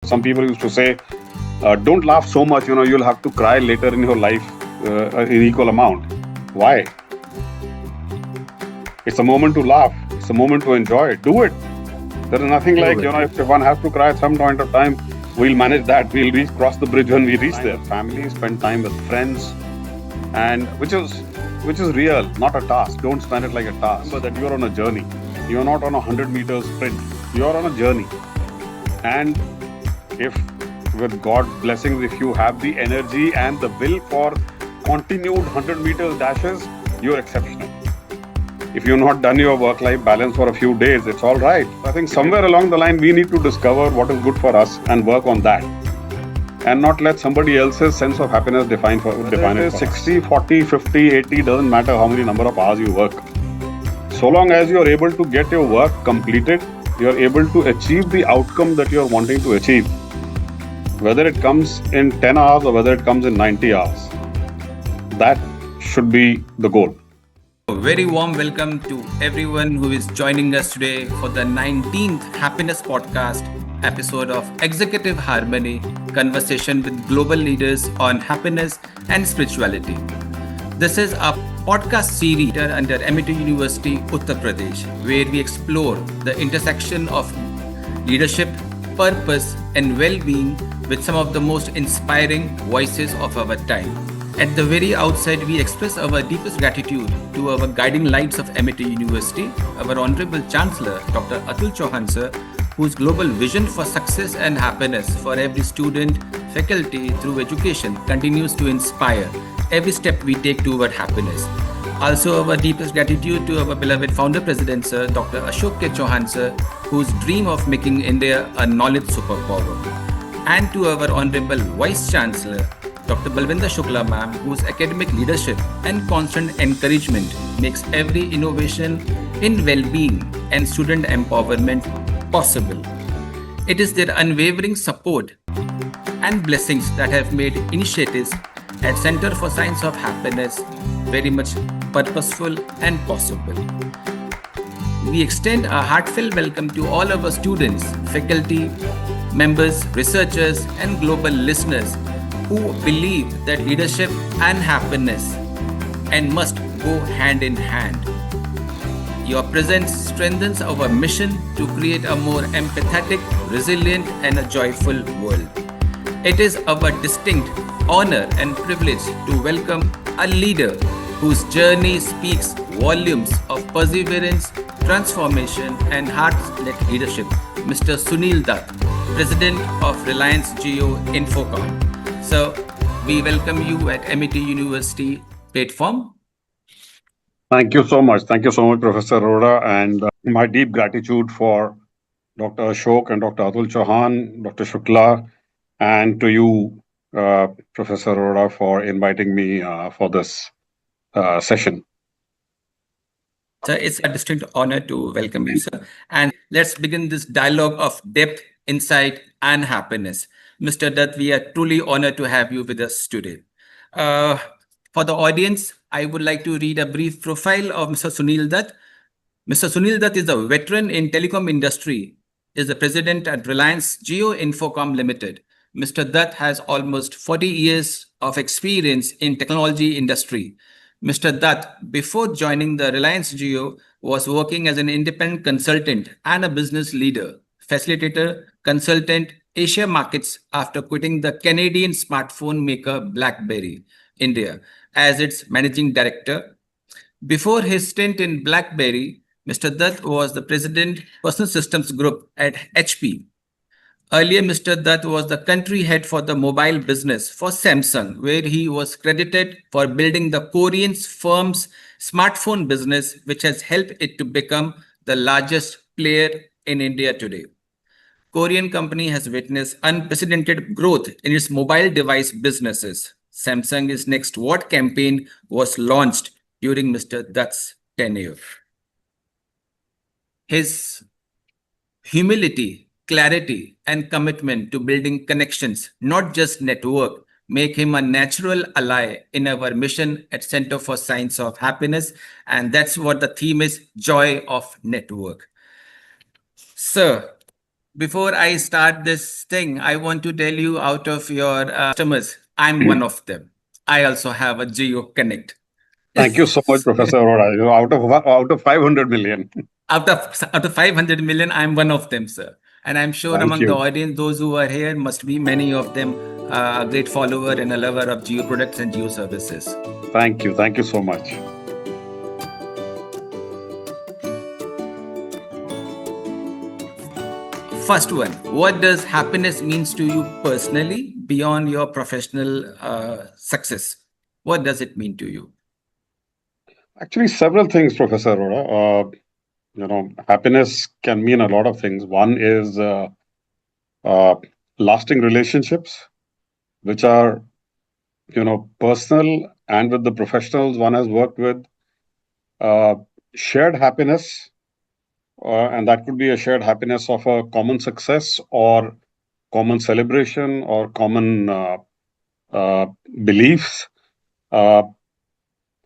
Some people used to say, don't laugh so much, you'll have to cry later in your life in equal amount. Why? It's a moment to laugh. It's a moment to enjoy. Do it. There is nothing like, if one has to cry at some point of time, we'll manage that. We'll cross the bridge when we reach there. Family, spend time with friends, and which is real, not a task. Don't spend it like a task. But that you're on a journey. You're not on a 100-meter sprint. You're on a journey. And if with God's blessings, if you have the energy and the will for continued 100-meter dashes, you're exceptional. If you've not done your work-life balance for a few days, it's all right. I think somewhere along the line, we need to discover what is good for us and work on that. And not let somebody else's sense of happiness define it. 60, 40, 50, 80, doesn't matter how many number of hours you work. So long as you're able to get your work completed, you're able to achieve the outcome that you're wanting to achieve. Whether it comes in 10 hours or whether it comes in 90 hours, that should be the goal. A very warm welcome to everyone who is joining us today for the 19th Happiness Podcast episode of Executive Harmony, conversation with global leaders on happiness and spirituality. This is a podcast series under Amity University, Uttar Pradesh, where we explore the intersection of leadership, purpose, and well-being with some of the most inspiring voices of our time. At the very outset, we express our deepest gratitude to our guiding lights of Amity University, our Honorable Chancellor, Dr. Atul Chauhan sir, whose global vision for success and happiness for every student, faculty through education continues to inspire every step we take toward happiness. Also, our deepest gratitude to our beloved founder president sir, Dr. Ashok K. Chauhan sir, whose dream of making India a knowledge superpower. And to our Honorable Vice Chancellor, Dr. Balvinder Shukla ma'am, whose academic leadership and constant encouragement makes every innovation in well-being and student empowerment possible. It is their unwavering support and blessings that have made initiatives at Center for Science of Happiness very much purposeful and possible. We extend a heartfelt welcome to all our students, faculty, members, researchers, and global listeners who believe that leadership and happiness and must go hand in hand. Your presence strengthens our mission to create a more empathetic, resilient, and a joyful world. It is our distinct honor and privilege to welcome a leader whose journey speaks volumes of perseverance, transformation, and heart-led leadership, Mr. Sunil Dutt, President of Reliance Jio Infocom. So, we welcome you at Amity University platform. Thank you so much. Thank you so much, Professor Arora, and my deep gratitude for Dr. Ashok and Dr. Atul Chauhan, Dr. Shukla, and to you, Professor Arora, for inviting me for this session. So, it's a distinct honor to welcome you, sir. And let's begin this dialogue of depth, insight, and happiness. Mr. Dutt, we are truly honored to have you with us today. For the audience, I would like to read a brief profile of Mr. Sunil Dutt. Mr. Sunil Dutt is a veteran in telecom industry, is the president at Reliance Jio Infocom Limited. Mr. Dutt has almost 40 years of experience in technology industry. Mr. Dutt, before joining the Reliance Jio, was working as an independent consultant and a business leader, facilitator, consultant, Asia markets after quitting the Canadian smartphone maker BlackBerry, India, as its managing director. Before his stint in BlackBerry, Mr. Dutt was the president Personal Systems Group at HP. Earlier, Mr. Dutt was the country head for the mobile business for Samsung, where he was credited for building the Korean firm's smartphone business, which has helped it to become the largest player in India today. Korean company has witnessed unprecedented growth in its mobile device businesses. Samsung's Next What campaign was launched during Mr. Dutt's tenure. His humility, clarity, and commitment to building connections, not just network, make him a natural ally in our mission at Center for Science of Happiness. And that's what the theme is, joy of network. Sir, Before I start this thing, I want to tell you out of your customers, I'm one of them. I also have a Geo Connect. Thank you so much, Professor Arora. Out of 500 million. Out of 500 million, I'm one of them, sir. And I'm sure Thank among the you. audience, those who are here must be many of them a great follower and a lover of Geo products and Geo services. Thank you. Thank you so much. First one, what does happiness means to you personally beyond your professional success? What does it mean to you? Actually, several things, Professor Arora. Happiness can mean a lot of things. One is uh, lasting relationships, which are personal and with the professionals one has worked with. Uh, Shared happiness, and that could be a shared happiness of a common success or common celebration or common uh, beliefs. Uh,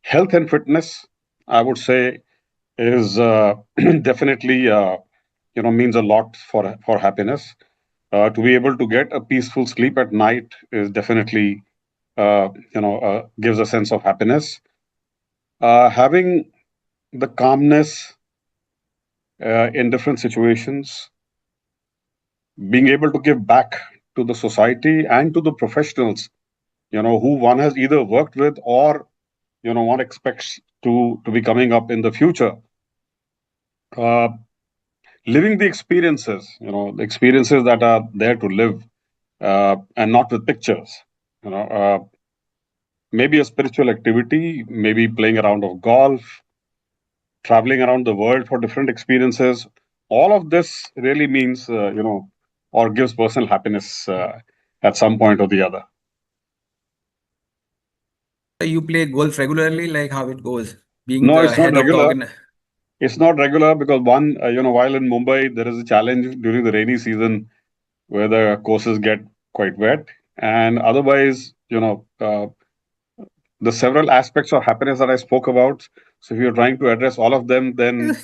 Health and fitness, I would say, is definitely means a lot for happiness. To be able to get a peaceful sleep at night is definitely gives a sense of happiness. Having the calmness in different situations, being able to give back to the society and to the professionals, who one has either worked with or one expects to be coming up in the future. Uh, Living the experiences, the experiences that are there to live, and not with pictures. Maybe a spiritual activity, maybe playing a round of golf, traveling around the world for different experiences. All of this really means, or gives personal happiness at some point or the other. You play golf regularly, like how it goes, being No, the it's not head of the regular. organ. It's not regular because one, while in Mumbai, there is a challenge during the rainy season where the courses get quite wet, and otherwise, the several aspects of happiness that I spoke about. So if you're trying to address all of them, then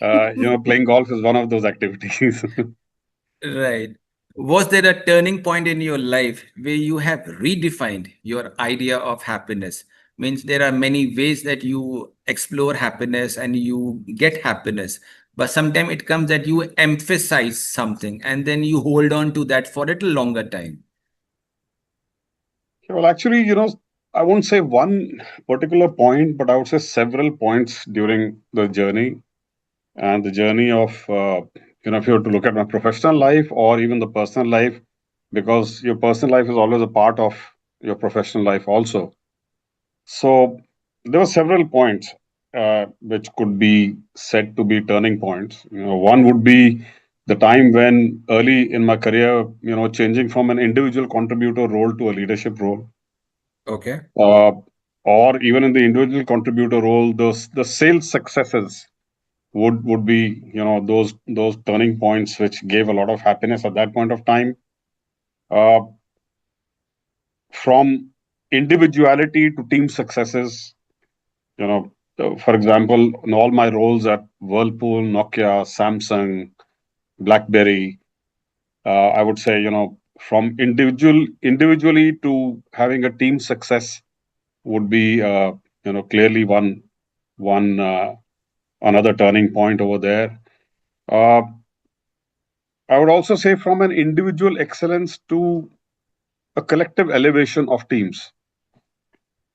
playing golf is one of those activities. Right. Was there a turning point in your life where you have redefined your idea of happiness? Means there are many ways that you explore happiness and you get happiness, but sometimes it comes that you emphasize something and then you hold on to that for a little longer time. Well, actually, I won't say one particular point, but I would say several points during the journey and the journey of, if you were to look at my professional life or even the personal life, because your personal life is always a part of your professional life also. So there were several points which could be said to be turning points. One would be the time when early in my career, changing from an individual contributor role to a leadership role, Okay. uh, or even in the individual contributor role, the sales successes would be those turning points which gave a lot of happiness at that point of time. Uh, from individuality to team successes, for example, in all my roles at Whirlpool, Nokia, Samsung, BlackBerry, I would say, from individually to having a team success would be, clearly one another turning point over there. Uh, I would also say from an individual excellence to a collective elevation of teams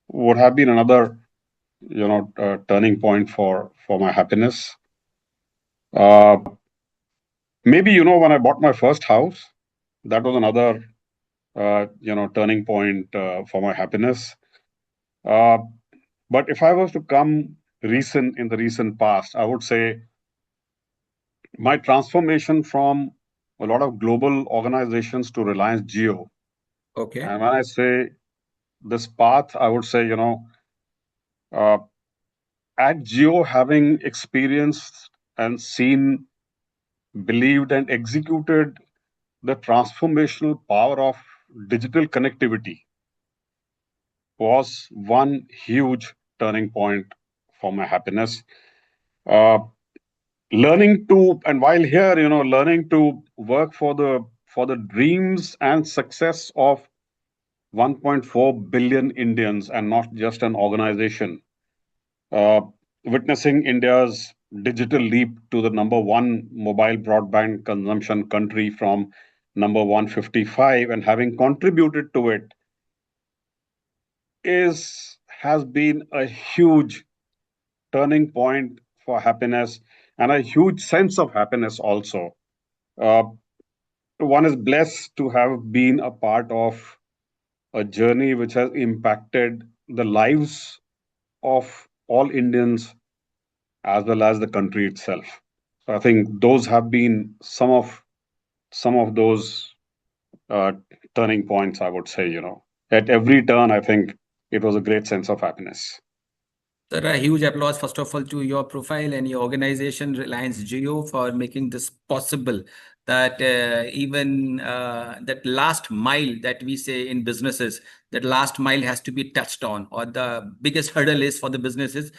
would have been another, turning point for my happiness. Uh, Maybe when I bought my first house, that was another turning point for my happiness. Uh, but if I was to come recent in the recent past, I would say my transformation from a lot of global organizations to Reliance Jio. Okay. And when I say this path, I would say, uh, at Jio, having experienced and seen, believed, and executed the transformational power of digital connectivity was one huge turning point for my happiness. Uh, learning to, and while here, learning to work for the dreams and success of 1.4 billion Indians and not just an organization. uh, Witnessing India's digital leap to the number one mobile broadband consumption country from number 155, and having contributed to it, is has been a huge turning point for happiness, and a huge sense of happiness also. Uh, One is blessed to have been a part of a journey which has impacted the lives of all Indians as well as the country itself. So I think those have been some of those uh, turning points. I would say, at every turn, I think it was a great sense of happiness. Sir, a huge applause, first of all, to your profile and your organization, Reliance Jio, for making this possible. That even that last mile that we say in businesses, that last mile has to be touched on, or the biggest hurdle is for the businesses.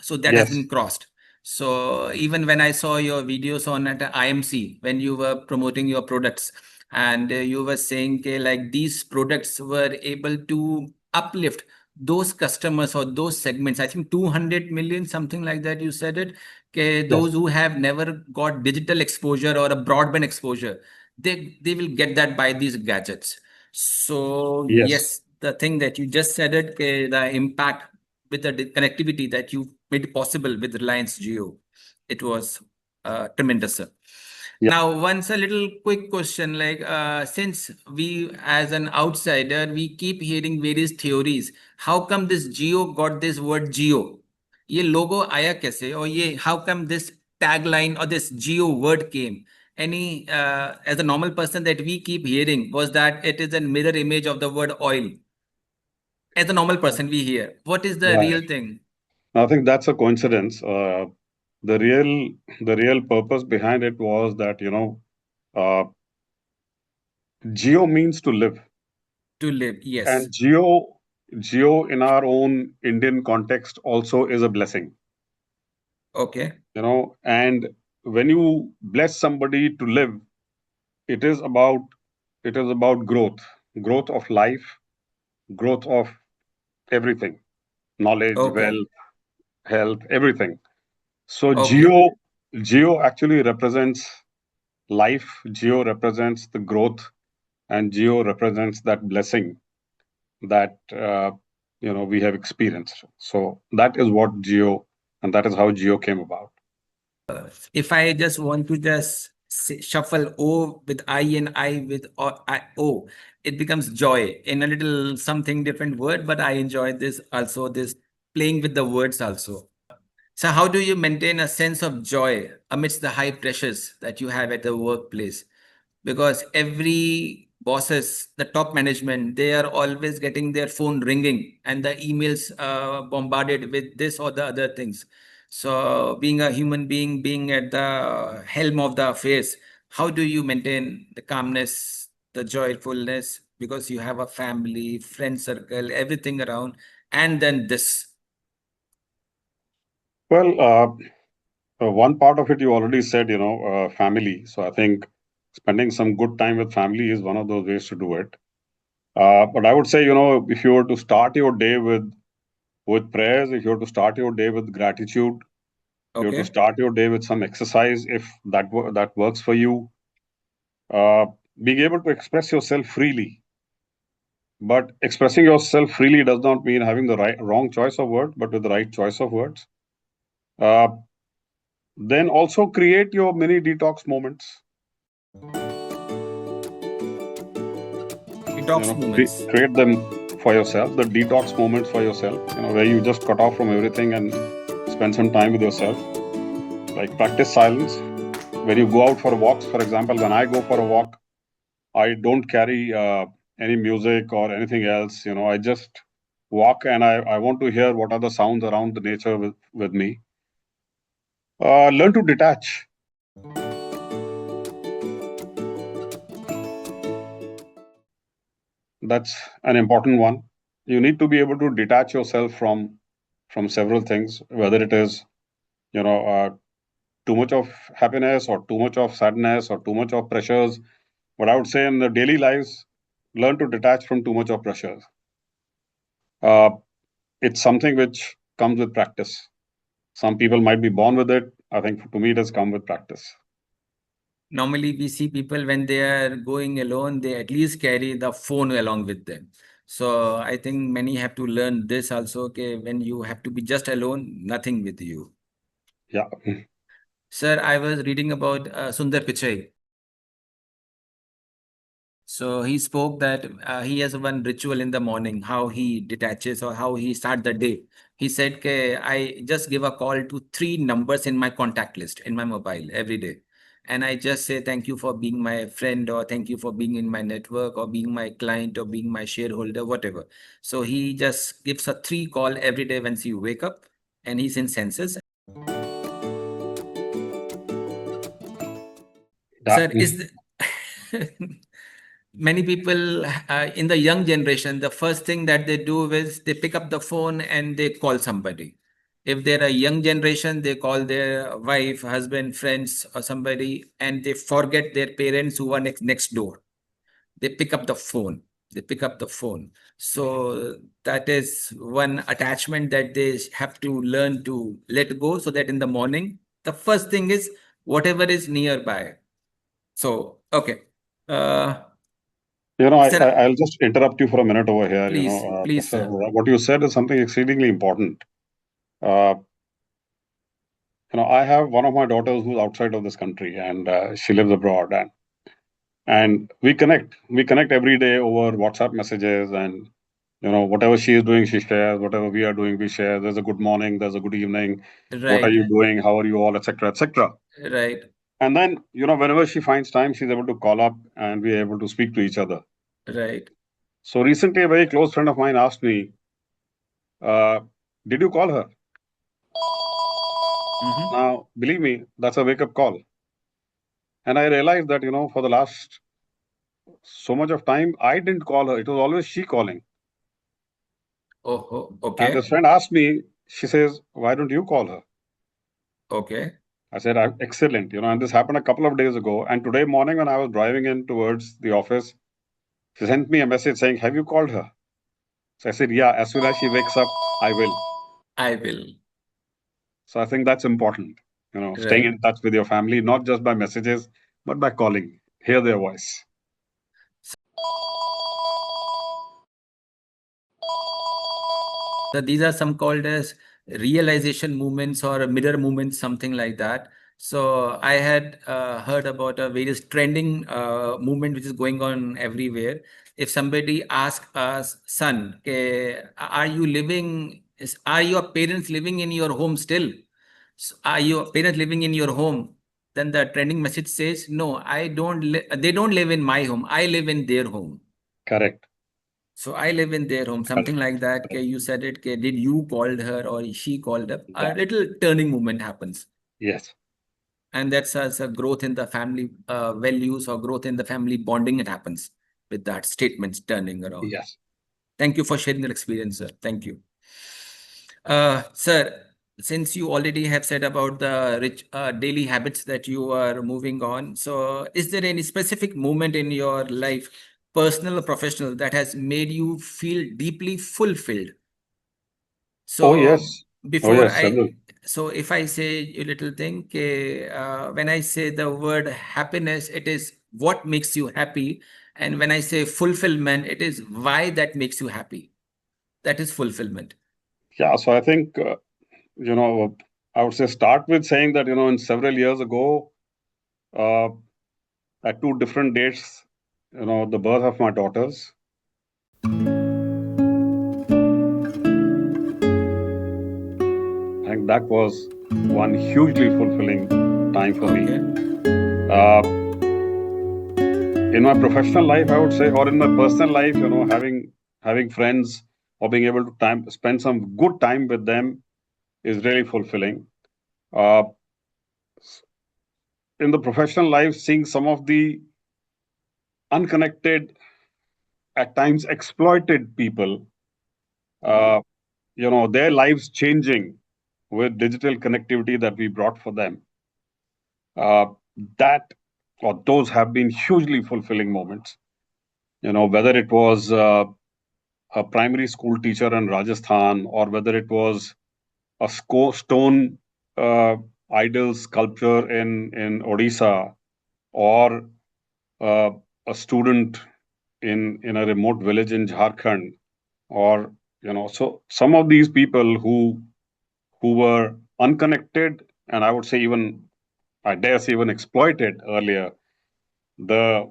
So that has Yes, been crossed. So even when I saw your videos on at IMC, when you were promoting your products, and you were saying, okay, like these products were able to uplift those customers or those segments, I think 200 million, something like that, you said it. Okay, yes, those who have never got digital exposure or a broadband exposure, they will get that by these gadgets. So yes, yes, the thing that you just said it, okay, the impact with the connectivity that you made possible with Reliance Jio, it was tremendous, sir. yeah. Now, once a little quick question, like since we as an outsider, we keep hearing various theories. How come this Geo got this word Geo? ये logo आया कैसे? और ये how come this tagline or this Geo word came? Any as a normal person that we keep hearing was that it is a mirror image of the word oil. As a normal person, we hear. What is the Right. real thing? I think that's a coincidence. The real the real purpose behind it was that, uh, geo means to live, To live, yes. and geo in our own Indian context also is a blessing. Okay. And when you bless somebody to live, it is about growth, growth of life, growth of everything, knowledge, Okay. wealth, health, everything. So Okay. geo actually represents life, geo represents the growth, and geo represents that blessing that we have experienced. So that is what geo, and that is how geo came about. If I just want to just shuffle O with I and I with O, it becomes joy in a little something different word, but I enjoy this also, this playing with the words also. So how do you maintain a sense of joy amidst the high pressures that you have at the workplace? Because every bosses, the top management, they are always getting their phone ringing and the emails bombarded with this or the other things. So being a human being, being at the helm of the affairs, how do you maintain the calmness, the joyfulness? Because you have a family, friend circle, everything around, and then this. Well, one part of it you already said, family. So I think spending some good time with family is one of those ways to do it. But I would say, if you were to start your day with prayers, if you were to start your day with gratitude, you have to Okay. start your day with some exercise, if that works for you. Uh, Being able to express yourself freely, but expressing yourself freely does not mean having the wrong choice of words, but with the right choice of words. Uh, then also create your mini detox moments. Detox moments. Create them for yourself. The detox moments for yourself. Where you just cut off from everything and spend some time with yourself. Like practice silence. When you go out for walks, for example, when I go for a walk, I don't carry any music or anything else. I just walk, and I want to hear what are the sounds around the nature with me. Learn to detach. That's an important one. You need to be able to detach yourself from several things, whether it is, you know, uh, too much of happiness or too much of sadness or too much of pressures. But I would say in the daily lives, learn to detach from too much of pressures. Uh, it's something which comes with practice. Some people might be born with it. I think to me, it has come with practice. Normally, we see people when they are going alone, they at least carry the phone along with them. So I think many have to learn this also. Okay, when you have to be just alone, nothing with you. Yeah. Sir, I was reading about Sundar Pichai. So he spoke that he has one ritual in the morning, how he detaches or how he start the day. He said, "Ke, I just give a call to three numbers in my contact list in my mobile every day. And I just say thank you for being my friend or thank you for being in my network or being my client or being my shareholder, whatever." So he just gives a three call every day once you wake up and he's in senses. That, Sir, many people in the young generation, the first thing that they do is they pick up the phone and they call somebody. If they're a young generation, they call their wife, husband, friends, or somebody, and they forget their parents who are next door. They pick up the phone. They pick up the phone. So that is one attachment that they have to learn to let go, so that in the morning, the first thing is whatever is nearby. So, okay. Uh, Sir, I'll just interrupt you for a minute over here. please, please, Professor sir. Arora, what you said is something exceedingly important. Uh, I have one of my daughters who's outside of this country, and she lives abroad, and we connect every day over WhatsApp messages, and whatever she is doing she shares, whatever we are doing we share. There's a good morning, there's a good evening, what are Right, you doing, how are you all, etc., etc. right, And then whenever she finds time, she's able to call up and we're able to speak to each other. right. So recently a very close friend of mine asked me, uh, did you call her? Mm-hmm. Now believe me, that's a wake up call. And I realized that for the last so much of time I didn't call her, it was always she calling. Oh, oh, And this okay, friend asked me, she says, why don't you call her? okay. I said, excellent. And this happened a couple of days ago. And today morning, when I was driving in towards the office, she sent me a message saying, have you called her? So I said, yeah, as soon as she wakes up, I will. I will. So I think that's important, staying Right. in touch with your family, not just by messages, but by calling, hear their voice. So these are some called as realization movements or mirror movements, something like that. So I had heard about a various trending movement which is going on everywhere. If somebody asks us, son, are you living? Are your parents living in your home still? Are your parents living in your home? Then the trending message says, no, I don't. They don't live in my home. I live in their home. Correct. So I live in their home, Correct. something like that. Correct. You said it. Did you called her or she called up? A Yeah. little turning moment happens, Yes. and that's as a growth in the family values or growth in the family bonding. It happens with that statements turning around. Yes. Thank you for sharing your experience, sir. Thank you, sir. Since you already have said about the rich daily habits that you are moving on, so is there any specific moment in your life, personal or professional, that has made you feel deeply fulfilled? Oh, So yes. Oh, before yes. I, Several. so if I say a little thing, when I say the word happiness, it is what makes you happy. And when I say fulfillment, it is why that makes you happy. That is fulfillment. Yeah. So I think, I would say start with saying that, in several years ago, uh, at two different dates, the birth of my daughters. I think that was one hugely fulfilling time for me. Okay. Uh, in my professional life, I would say, or in my personal life, having friends or being able to spend some good time with them is really fulfilling. Uh, in the professional life, seeing some of the unconnected, at times exploited people, uh, their lives changing with digital connectivity that we brought for them. Uh, that or those have been hugely fulfilling moments. Whether it was a primary school teacher in Rajasthan, or whether it was a stone uh, idol sculpture in Odisha, or uh, a student in a remote village in Jharkhand, or so some of these people who were unconnected, and I would say even, I dare say, even exploited earlier, the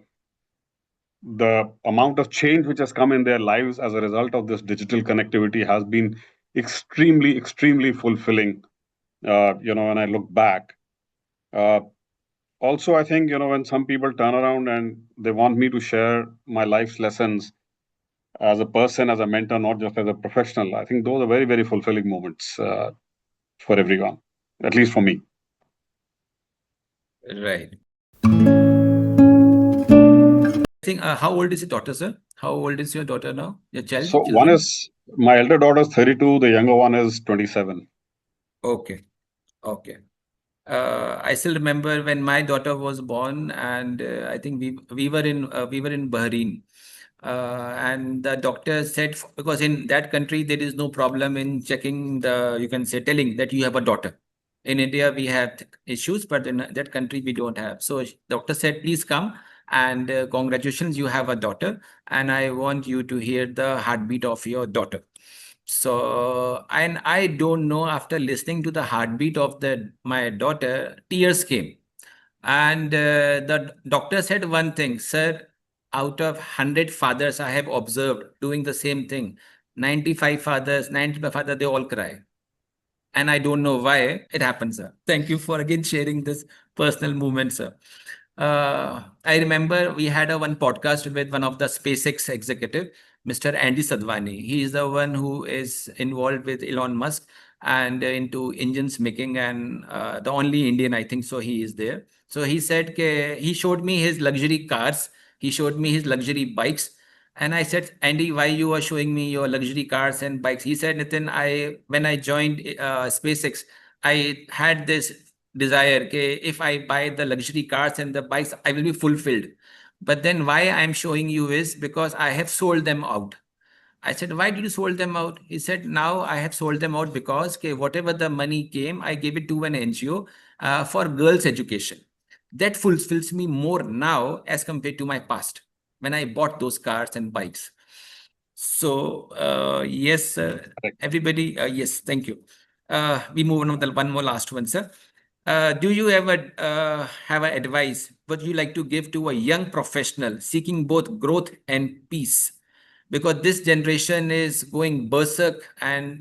the amount of change which has come in their lives as a result of this digital connectivity has been extremely fulfilling. When I look back, uh, also I think when some people turn around and they want me to share my life's lessons as a person, as a mentor, not just as a professional, I think those are very fulfilling moments for everyone, at least for me. Right. I think, how old is your daughter, sir? How old is your daughter now? Your So child, one children? is, my elder daughter is 32, the younger one is 27. Okay. Okay. I still remember when my daughter was born, and I think we were in Bahrain, and the doctor said, because in that country there is no problem in checking the, you can say, telling that you have a daughter. In India we have issues, but in that country we don't have. So doctor said, please come, and congratulations, you have a daughter, and I want you to hear the heartbeat of your daughter. So, and I don't know, after listening to the heartbeat of my daughter, tears came. And the doctor said one thing, sir, out of 100 fathers I have observed doing the same thing, 95 fathers, they all cry. And I don't know why it happens, sir. Thank you for again sharing this personal moment, sir. I remember we had a one podcast with one of the SpaceX executive, Mr. Andy Sadhwani. He is the one who is involved with Elon Musk and into engines making, and the only Indian, I think so, he is there. So he said, he showed me his luxury cars, he showed me his luxury bikes, and I said, Andy, why you are showing me your luxury cars and bikes? He said, Nitin, when I joined SpaceX, I had this desire, okay, if I buy the luxury cars and the bikes, I will be fulfilled. But then why I'm showing you is because I have sold them out. I said, why did you sold them out? He said, now I have sold them out because, okay, whatever the money came, I gave it to an NGO for girls' education. That fulfills me more now as compared to my past when I bought those cars and bikes. So, yes, everybody, yes, thank you. We move on with the one more last one, sir. Do you ever have an advice what you like to give to a young professional seeking both growth and peace? Because this generation is going berserk, and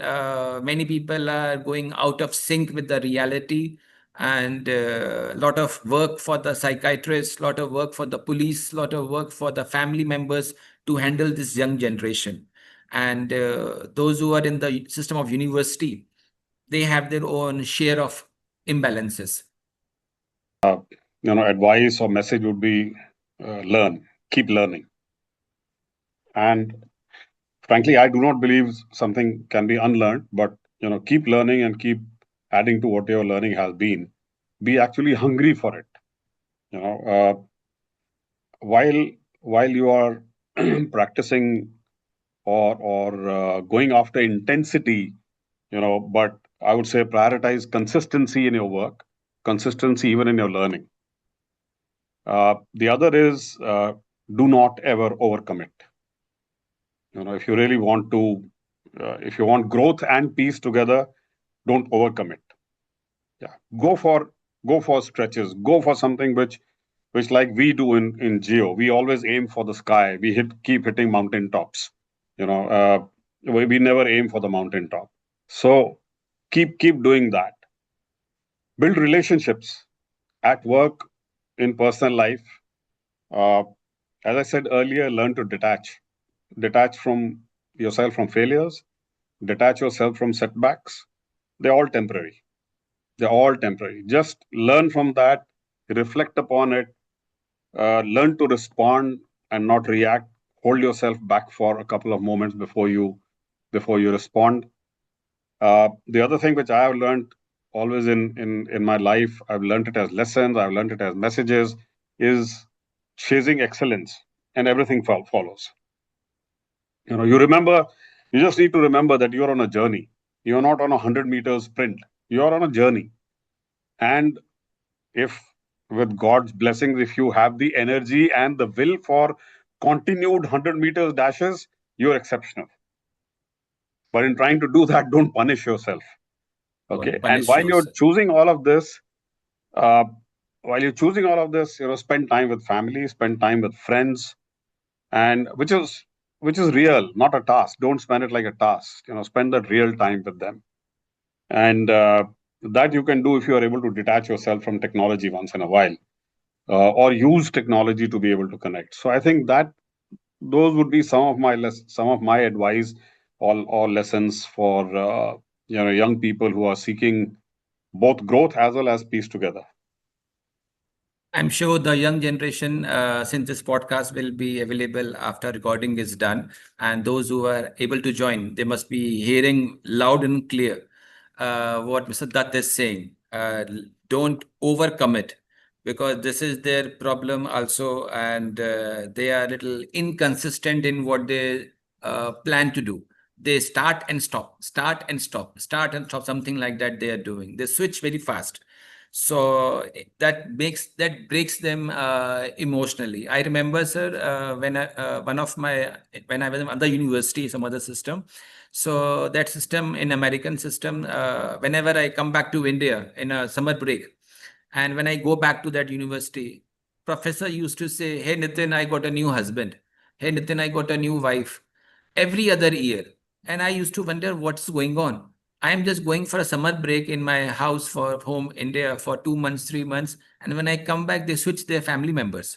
many people are going out of sync with the reality, and a lot of work for the psychiatrists, lot of work for the police, lot of work for the family members to handle this young generation. And those who are in the system of university, they have their own share of imbalances. Advice or message would be, learn, keep learning. And frankly, I do not believe something can be unlearned, but keep learning and keep adding to what your learning has been. Be actually hungry for it. You know, while while you are practicing or going after intensity, but I would say prioritize consistency in your work, consistency even in your learning. The other is, do not ever overcommit. If you really want to, if you want growth and peace together, don't overcommit. Yeah, go for stretches. Go for something which like we do in Geo. We always aim for the sky. We keep hitting mountain tops. We never aim for the mountain top. So keep doing that. Build relationships at work, in personal life. Uh, as I said earlier, learn to detach from yourself from failures, detach yourself from setbacks. They're all temporary. They're all temporary. Just learn from that, reflect upon it, learn to respond and not react. Hold yourself back for a couple of moments before you respond. The other thing which I have learned always in my life, I've learned it as lessons, I've learned it as messages, is chasing excellence, and everything follows. You remember, you just need to remember that you're on a journey. You're not on a 100 meters sprint. You're on a journey. And if, with God's blessings, if you have the energy and the will for continued 100 meters dashes, you're exceptional. But in trying to do that, don't punish yourself. Okay. Don't And punish yourself. uh, while you're choosing all of this, spend time with family, spend time with friends, and which is real, not a task. Don't spend it like a task. Spend that real time with them. And that you can do if you are able to detach yourself from technology once in a while, or use technology to be able to connect. So I think that those would be some of my advice, or lessons for young people who are seeking both growth as well as peace together. I'm sure the young generation, since this podcast will be available after recording is done, and those who are able to join, they must be hearing loud and clear what Mr. Dutt is saying. Don't overcommit, because this is their problem also, and they are a little inconsistent in what they plan to do. They start and stop, start and stop, start and stop, something like that they are doing. They switch very fast. So that breaks them emotionally. I remember, sir, when one of my when I was in other university, some other system. So that system, in American system, whenever I come back to India in a summer break, and when I go back to that university, professor used to say, "Hey Nitin, I got a new husband. Hey Nitin, I got a new wife." Every other year, and I used to wonder what's going on. I am just going for a summer break in my house for home India for 2 months, 3 months, and when I come back, they switch their family members.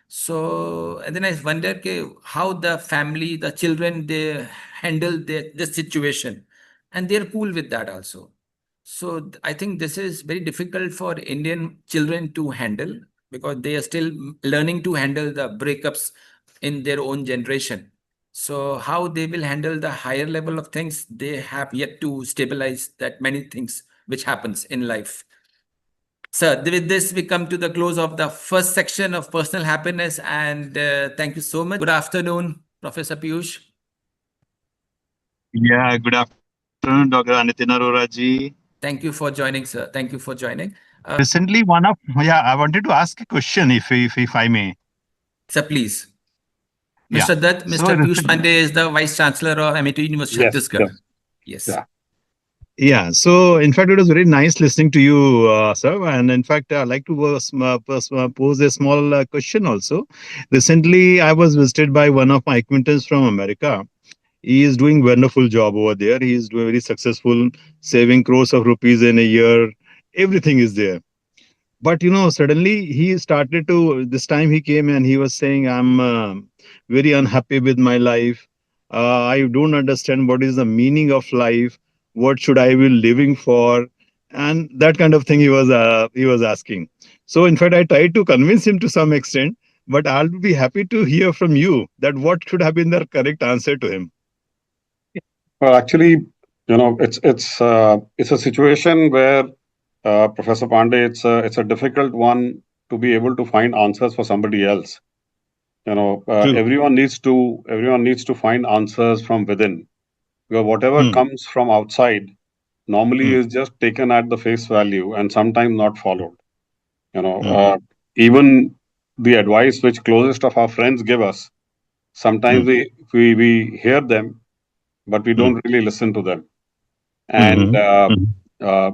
So, and then I wonder, okay, how the family, the children, they handle this situation, and they're cool with that also. So I think this is very difficult for Indian children to handle, because they are still learning to handle the breakups in their own generation. So how they will handle the higher level of things, they have yet to stabilize that many things which happens in life. So with this, we come to the close of the first section of personal happiness, and thank you so much. Good afternoon, Professor Piyush. Yeah, good afternoon, Dr. Nitin Arora ji. Thank you for joining, sir. Thank you for joining. Recently, I wanted to ask a question, if I may. Sir, please. Yeah. Mr. Dutt, So, Mr. Piyush Pandey is the Vice Chancellor of Amity University, Yes, Chhattisgarh. yes, Yes. yeah. yeah. So, in fact, it was very nice listening to you, sir. And in fact, I'd like to pose a small question also. Recently, I was visited by one of my acquaintances from America. He is doing wonderful job over there. He is doing very successful, saving crores of rupees in a year. Everything is there. But suddenly he started to, this time he came and he was saying, I'm very unhappy with my life. I don't understand what is the meaning of life. What should I be living for? And that kind of thing he was asking. So in fact, I tried to convince him to some extent, but I'll be happy to hear from you that what should have been the correct answer to him. Well, actually, it's a situation where, Professor Pandey, it's a difficult one to be able to find answers for somebody else. True. Everyone needs to find answers from within, because whatever Hmm. comes from outside normally Hmm. is just taken at the face value and sometimes not followed. You know, Hmm. uh, Even the advice which closest of our friends give us, sometimes Hmm. we hear them, but we Hmm. don't really listen to them. And Hmm. uh,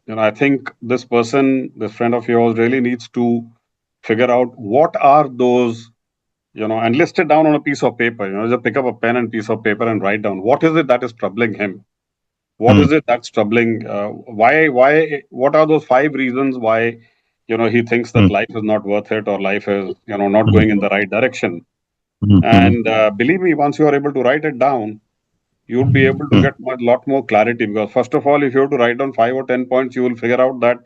I think this friend of yours, really needs to figure out what are those, and list it down on a piece of paper. Just pick up a pen and piece of paper and write down what is it that is troubling him. What Hmm. is it that's troubling? Why? What are those 5 reasons why, he thinks that Hmm. life is not worth it, or life is, not Hmm. going in the right direction? Hmm. Hmm. And believe me, once you are able to write it down, you'd be able to Hmm. get a lot more clarity. Because first of all, if you have to write down 5 or 10 points, you will figure out that,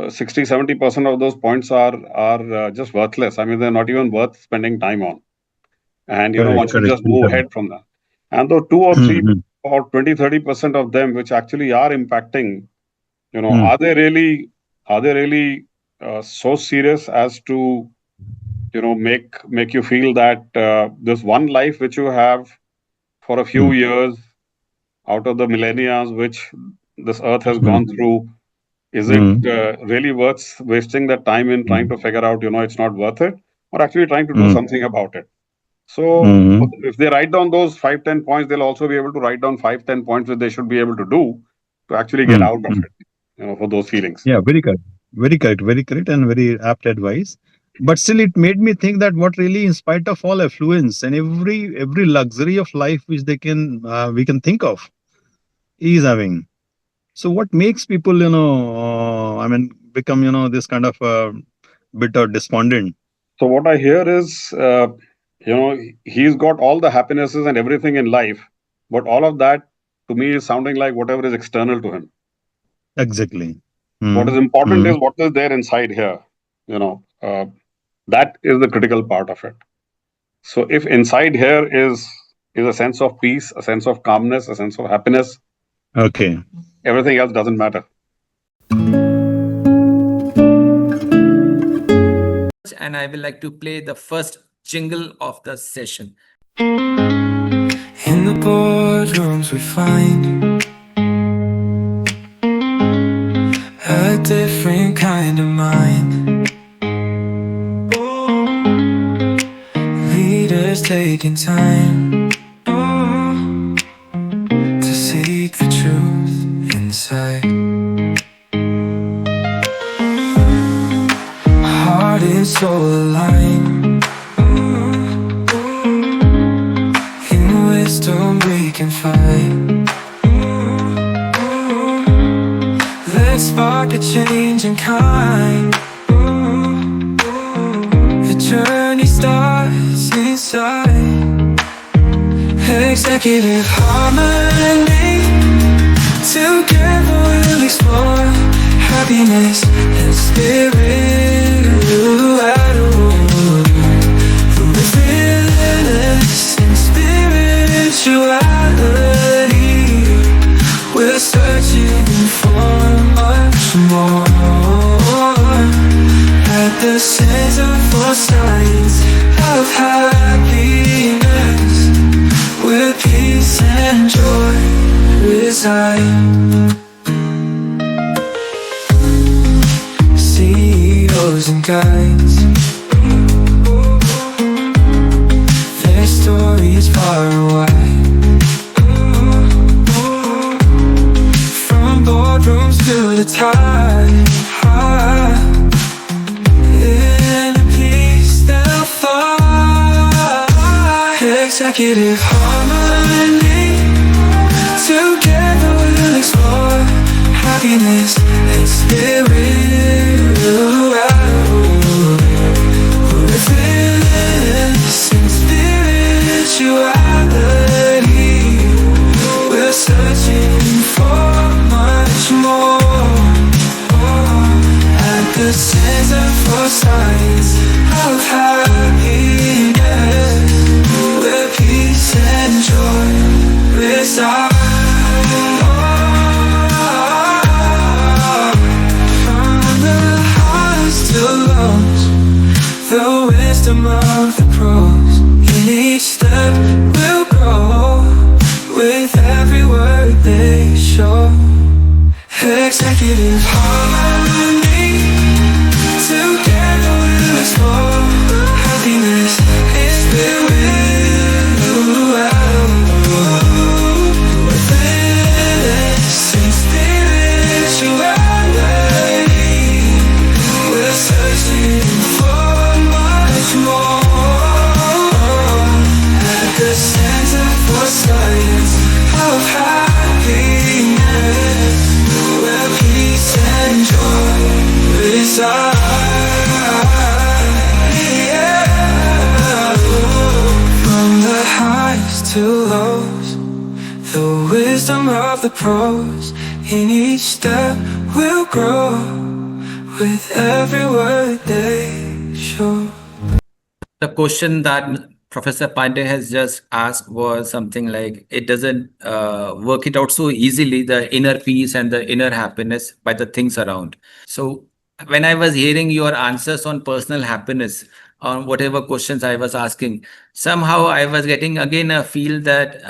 60-70% of those points are just worthless. I mean, they're not even worth spending time on. And Correct. one should Correct. just move ahead from that. And those two or three Hmm. or 20-30% of them which actually are impacting, Hmm. are they really so serious as to make you feel that this one life which you have for a few Hmm. years out of the millennia which this earth has Hmm. gone through, is it Hmm. really worth wasting that time in trying to figure out it's not worth it, or actually trying to do Hmm. something about it? So Hmm. if they write down those 5-10 points, they'll also be able to write down 5-10 points that they should be able to do to actually get Hmm. out of Hmm. it, for those feelings. Yeah, very correct. Very correct. Very correct and very apt advice. But still, it made me think that what really, in spite of all affluence and every luxury of life which we can think of, he is having. So, what makes people, become, this kind of bit or despondent? So what I hear is, he's got all the happinesses and everything in life, but all of that to me is sounding like whatever is external to him. Exactly. What Hmm. is important Hmm. is what is there inside here. You know, uh, that is the critical part of it. So if inside here is a sense of peace, a sense of calmness, a sense of happiness, Okay. everything else doesn't matter. And I will like to play the first jingle of the session. In the boardrooms we find a different kind of mind. Leaders taking time to seek the truth inside. Heart and soul aligned. In wisdom we can find. Let's spark a change in kind. The journey starts inside. Executive harmony. Together we'll explore happiness and spirit. Within us and spirituality, we're searching for much more. At the Center for Science of Happiness, where peace and joy reside. CEOs and guides, their stories far and wide. From boardrooms to the tide, in the peace they'll find. Executive harmony. Together we'll explore happiness and spirit. Within us and spirituality, we're searching for much more. At the Center for Science of Happiness, where peace and joy reside. The wisdom of the pros. In each step we'll grow with every word they show. Executive harmony. Together we'll explore happiness and spirit. Within us and spirituality, we're searching for much more. At the Center for Science of Happiness, where peace and joy reside. Yeah. From the highs to lows, the wisdom of the pros. In each step we'll grow with every word they show. The question that Professor Pandey has just asked was something like it doesn't work it out so easily, the inner peace and the inner happiness by the things around. So when I was hearing your answers on personal happiness, on whatever questions I was asking, somehow I was getting again a feel that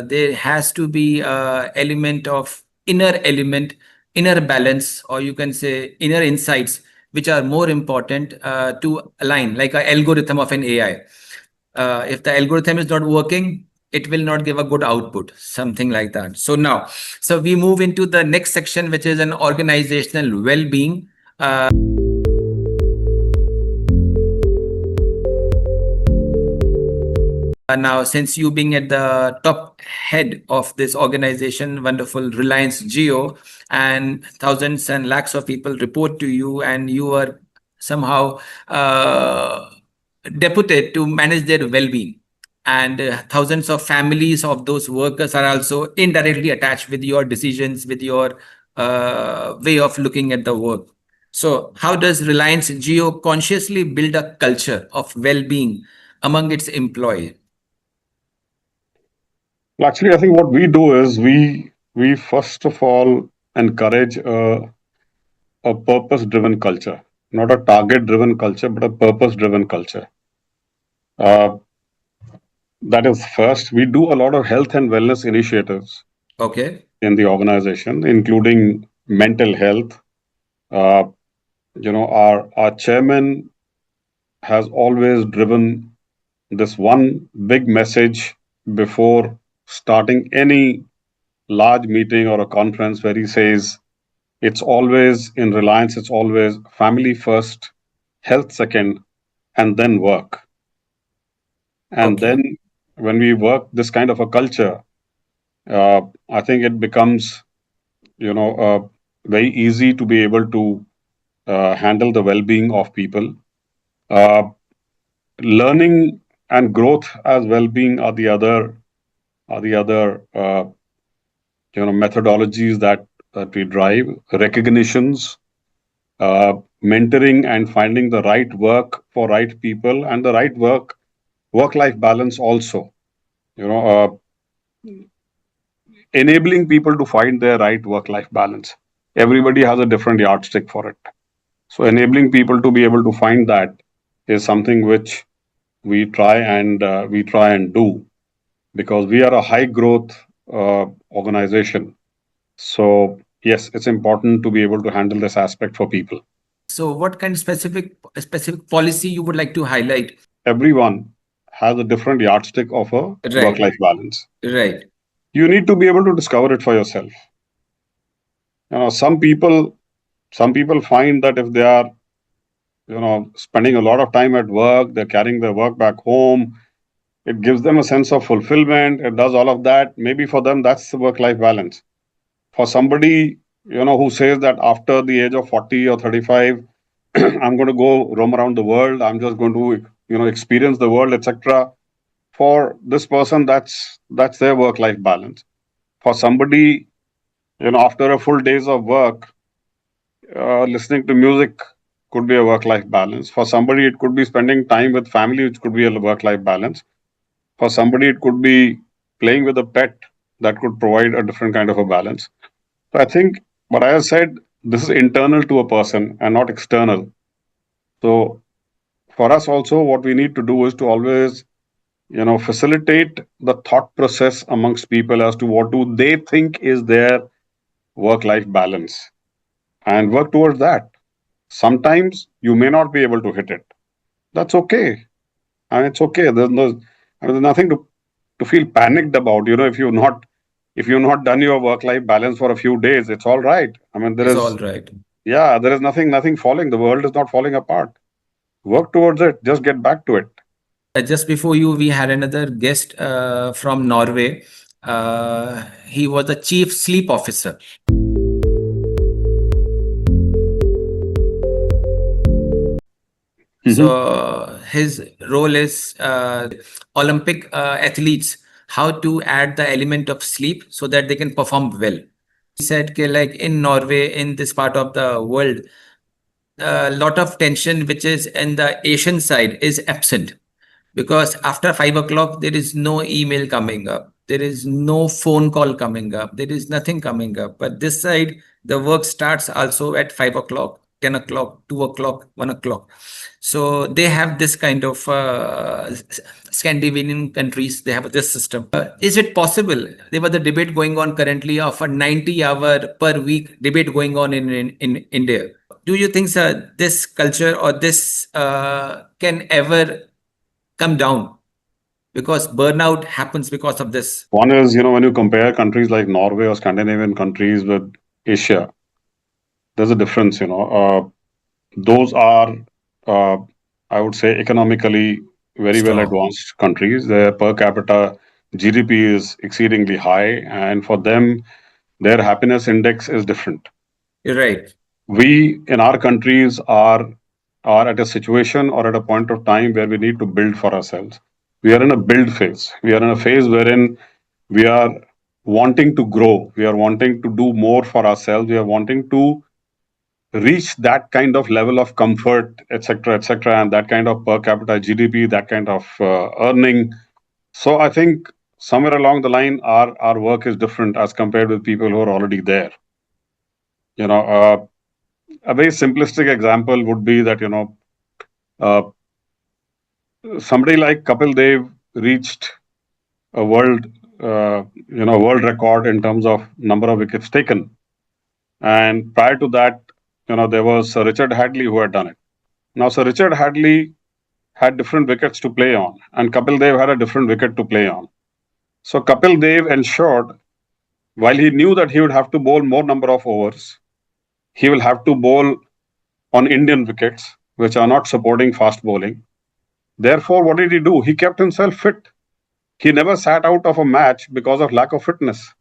there has to be a element, inner balance, or you can say inner insights, which are more important to align, like an algorithm of an AI. If the algorithm is not working, it will not give a good output, something like that. So we move into the next section, which is an organizational well-being. Now, since you being at the top head of this organization, wonderful Reliance Jio, and thousands and lakhs of people report to you, and you are somehow deputed to manage their well-being. And thousands of families of those workers are also indirectly attached with your decisions, with your way of looking at the work. So, how does Reliance Jio consciously build a culture of well-being among its employees? Well, actually, I think what we do is we first of all encourage a purpose-driven culture, not a target-driven culture, but a purpose-driven culture. Uh, that is first. We do a lot of health and wellness initiatives Okay. in the organization, including mental health. Uh, our chairman has always driven this one big message before starting any large meeting or a conference, where he says it's always in Reliance, it's always family first, health second, and then work. And Okay. then when we work this kind of a culture, I think it becomes, very easy to be able to handle the well-being of people. Uh, Learning and growth as well-being are the other methodologies that we drive. Recognitions, mentoring, and finding the right work for right people, and the right work-life balance also. You know, enabling people to find their right work-life balance. Everybody has a different yardstick for it. So enabling people to be able to find that is something which we try and do, because we are a high growth organization. So yes, it's important to be able to handle this aspect for people. So, what kind of specific policy you would like to highlight? Everyone has a different yardstick of a Right. work-life balance. Right. You need to be able to discover it for yourself. Some people find that if they are spending a lot of time at work, they're carrying their work back home, it gives them a sense of fulfillment, it does all of that. Maybe for them that's the work-life balance. For somebody who says that after the age of 40 or 35, I'm going to go roam around the world, I'm just going to experience the world, etc. For this person, that's their work-life balance. For somebody, after a full days of work, listening to music could be a work-life balance. For somebody, it could be spending time with family, which could be a work-life balance. For somebody, it could be playing with a pet, that could provide a different kind of a balance. So I think what I have said, this is internal to a person and not external. So for us also, what we need to do is to always, facilitate the thought process amongst people as to what do they think is their work-life balance, and work towards that. Sometimes you may not be able to hit it. That's okay. And it's okay. There's nothing to feel panicked about. If you've not done your work-life balance for a few days, it's all right. I mean, It's all right. there is nothing falling. The world is not falling apart. Work towards it. Just get back to it. Just before you, we had another guest from Norway. He was the chief sleep officer. So his role is Olympic athletes, how to add the element of sleep so that they can perform well. He said, "Ke, like in Norway, in this part of the world, a lot of tension, which is in the Asian side, is absent. because after 5 o'clock, there is no email coming up. There is no phone call coming up. There is nothing coming up. But this side, the work starts also at 5 o'clock, 10 o'clock, 2 o'clock, 1 o'clock. So they have this kind of Scandinavian countries, they have this system. Is it possible? There was a debate going on currently of a 90-hour per week debate going on in India. Do you think, sir, this culture or this can ever come down? Because burnout happens because of this. One is, when you compare countries like Norway or Scandinavian countries with Asia, there's a difference. Those are, uh, I would say, economically very well Strong. advanced countries. Their per capita GDP is exceedingly high, and for them, their happiness index is different. You're right. We in our countries are at a situation or at a point of time where we need to build for ourselves. We are in a build phase. We are in a phase wherein we are wanting to grow. We are wanting to do more for ourselves. We are wanting to reach that kind of level of comfort, etc., and that kind of per capita GDP, that kind of earning. So I think somewhere along the line, our work is different as compared with people who are already there. You know, a very simplistic example would be that uh, somebody like Kapil Dev reached a world record in terms of number of wickets taken, and prior to that, there was Sir Richard Hadley who had done it. Now, Sir Richard Hadley had different wickets to play on, and Kapil Dev had a different wicket to play on. So Kapil Dev ensured, while he knew that he would have to bowl more number of overs, he will have to bowl on Indian wickets, which are not supporting fast bowling. Therefore, what did he do? He kept himself fit. He never sat out of a match because of lack of fitness,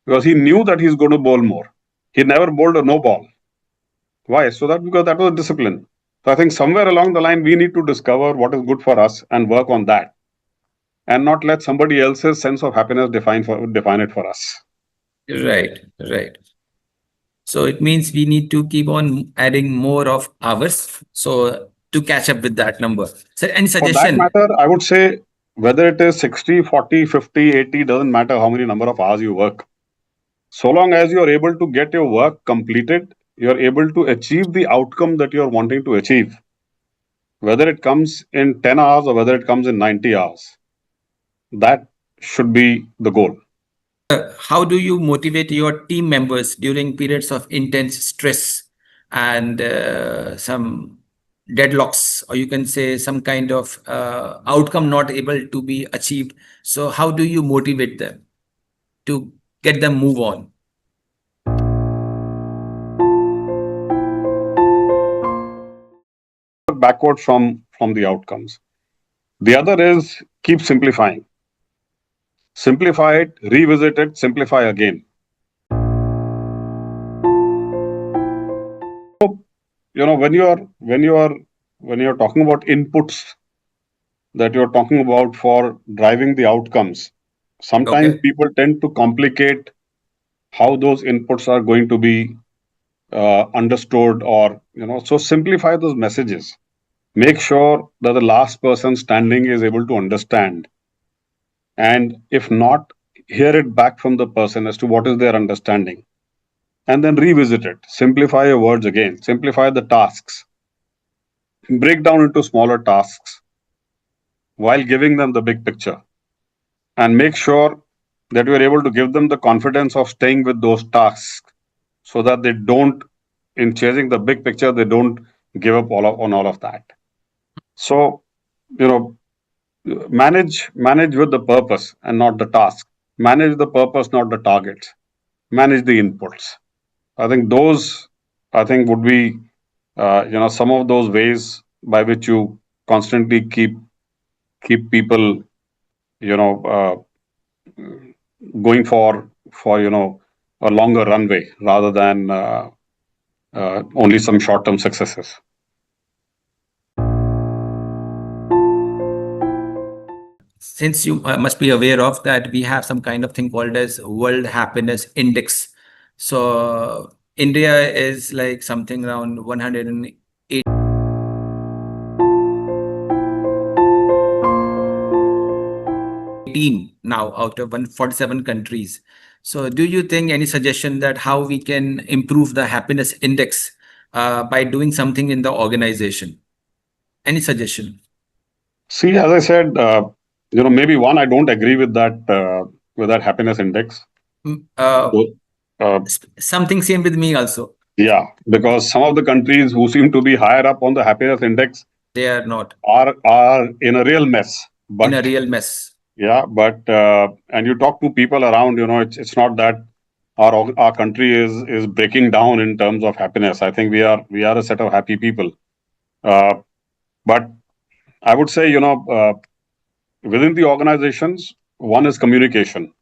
because he knew that he's going to bowl more. He never bowled a no ball. Why? Because that was discipline. So I think somewhere along the line, we need to discover what is good for us and work on that, and not let somebody else's sense of happiness define it for us. Right, right. So it means we need to keep on adding more of hours. So to catch up with that number. So any For that suggestion? matter, I would say whether it is 60, 40, 50, 80, doesn't matter how many number of hours you work. So long as you are able to get your work completed, you are able to achieve the outcome that you are wanting to achieve. Whether it comes in 10 hours or whether it comes in 90 hours, that should be the goal. How do you motivate your team members during periods of intense stress and some deadlocks, or you can say some kind of outcome not able to be achieved? So how do you motivate them to get them move on? Backward from the outcomes. The other is keep simplifying. Simplify it, revisit it, simplify again. When you're talking about inputs that you're talking about for driving the outcomes, sometimes Okay. people tend to complicate how those inputs are going to be understood, or so simplify those messages. Make sure that the last person standing is able to understand, and if not, hear it back from the person as to what is their understanding, and then revisit it. Simplify your words again, simplify the tasks, break down into smaller tasks while giving them the big picture, and make sure that you are able to give them the confidence of staying with those tasks, so that they don't, in chasing the big picture, they don't give up on all of that. So, manage with the purpose and not the task. Manage the purpose, not the targets. Manage the inputs. I think would be some of those ways by which you constantly keep people going for a longer runway rather than only some short-term successes. Since you must be aware of that, we have some kind of thing called as World Happiness Index. So India is like something around 108. 18 now out of 147 countries. So do you think any suggestion that how we can improve the happiness index by doing something in the organization? Any suggestion? See, as I said, maybe one, I don't agree with that happiness index. Mm, Uh, So, uh, Something same with me also. yeah, because some of the countries who seem to be higher up on the happiness index They are not are in a real mess. in a But real mess. yeah, but and you talk to people around, it's not that our country is breaking down in terms of happiness. I think we are a set of happy people. Uh, but I would say, within the organizations, one is communication.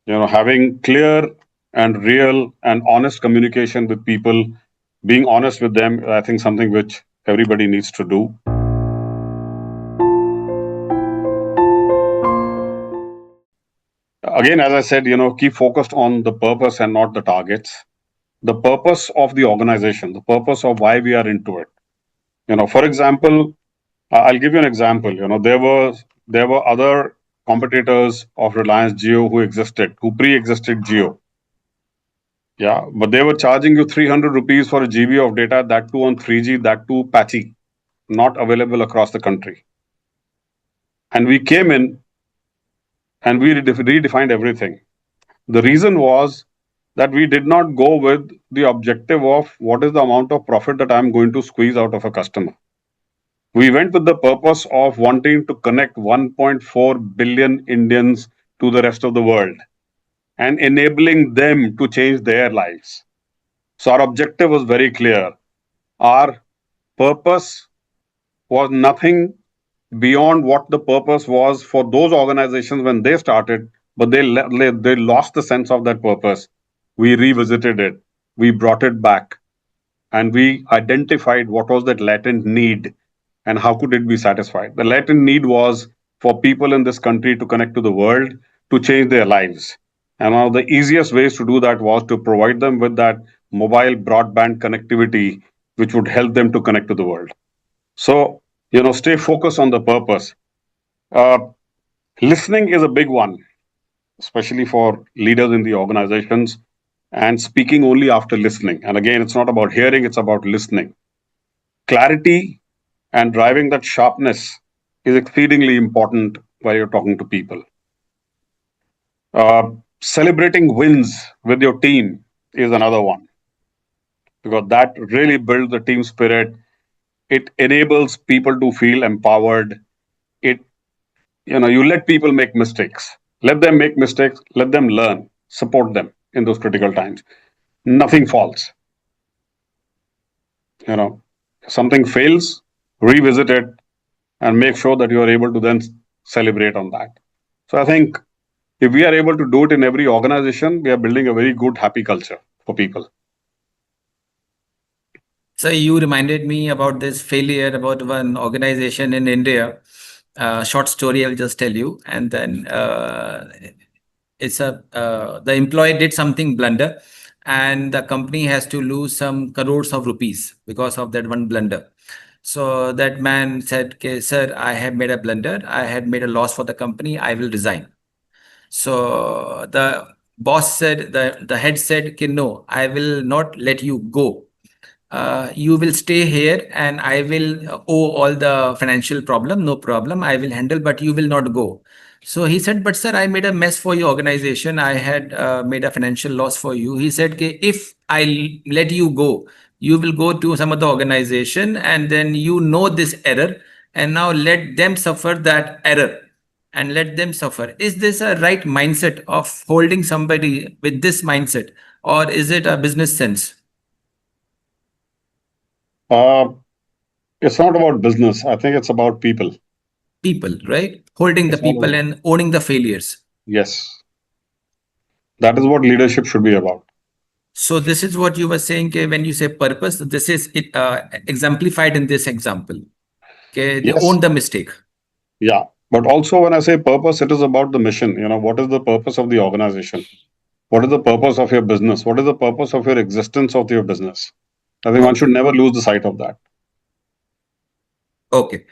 Having clear and real and honest communication with people, being honest with them, I think something which everybody needs to do. Again, as I said, keep focused on the purpose and not the targets. The purpose of the organization, the purpose of why we are into it. For example, I'll give you an example. There were other competitors of Reliance Jio who pre-existed Jio. Yeah, but they were charging you 300 rupees for a GB of data, that too on 3G, that too patchy, not available across the country. And we came in and we redefined everything. The reason was that we did not go with the objective of what is the amount of profit that I'm going to squeeze out of a customer. We went with the purpose of wanting to connect 1.4 billion Indians to the rest of the world and enabling them to change their lives. So our objective was very clear. Our purpose was nothing beyond what the purpose was for those organizations when they started, but they lost the sense of that purpose. We revisited it, we brought it back, and we identified what was that latent need and how could it be satisfied. The latent need was for people in this country to connect to the world, to change their lives. And one of the easiest ways to do that was to provide them with that mobile broadband connectivity, which would help them to connect to the world. So, stay focused on the purpose. Uh, Listening is a big one, especially for leaders in the organizations, and speaking only after listening. And again, it's not about hearing, it's about listening. Clarity and driving that sharpness is exceedingly important while you're talking to people. Celebrating wins with your team is another one, because that really builds the team spirit. It enables people to feel empowered. It you let people make mistakes. Let them make mistakes. Let them learn. Support them in those critical times. Nothing falls. Something fails, revisit it, and make sure that you are able to then celebrate on that. So I think if we are able to do it in every organization, we are building a very good, happy culture for people. So you reminded me about this failure about one organization in India. Short story, I'll just tell you, and then the employee did something blunder, and the company has to lose some crores of rupees because of that one blunder. So that man said, okay, sir, I have made a blunder. I had made a loss for the company. I will resign. So the boss said, the head said, okay, no, I will not let you go. You will stay here and I will owe all the financial problem. No problem. I will handle, but you will not go. So he said, but sir, I made a mess for your organization. I had made a financial loss for you. He said, okay, if I let you go, you will go to some other organization and then you know this error and now let them suffer that error and let them suffer. Is this a right mindset of holding somebody with this mindset, or is it a business sense? It's not about business. I think it's about people. People, right? Holding the It's not people about, and owning the failures. yes, that is what leadership should be about. So this is what you were saying, okay, when you say purpose, this is it exemplified in this example. Okay, they Yes, own the mistake. yeah. But also, when I say purpose, it is about the mission. What is the purpose of the organization? What is the purpose of your business? What is the purpose of your existence of your business? I think one should Okay. never lose the sight of that. Okay.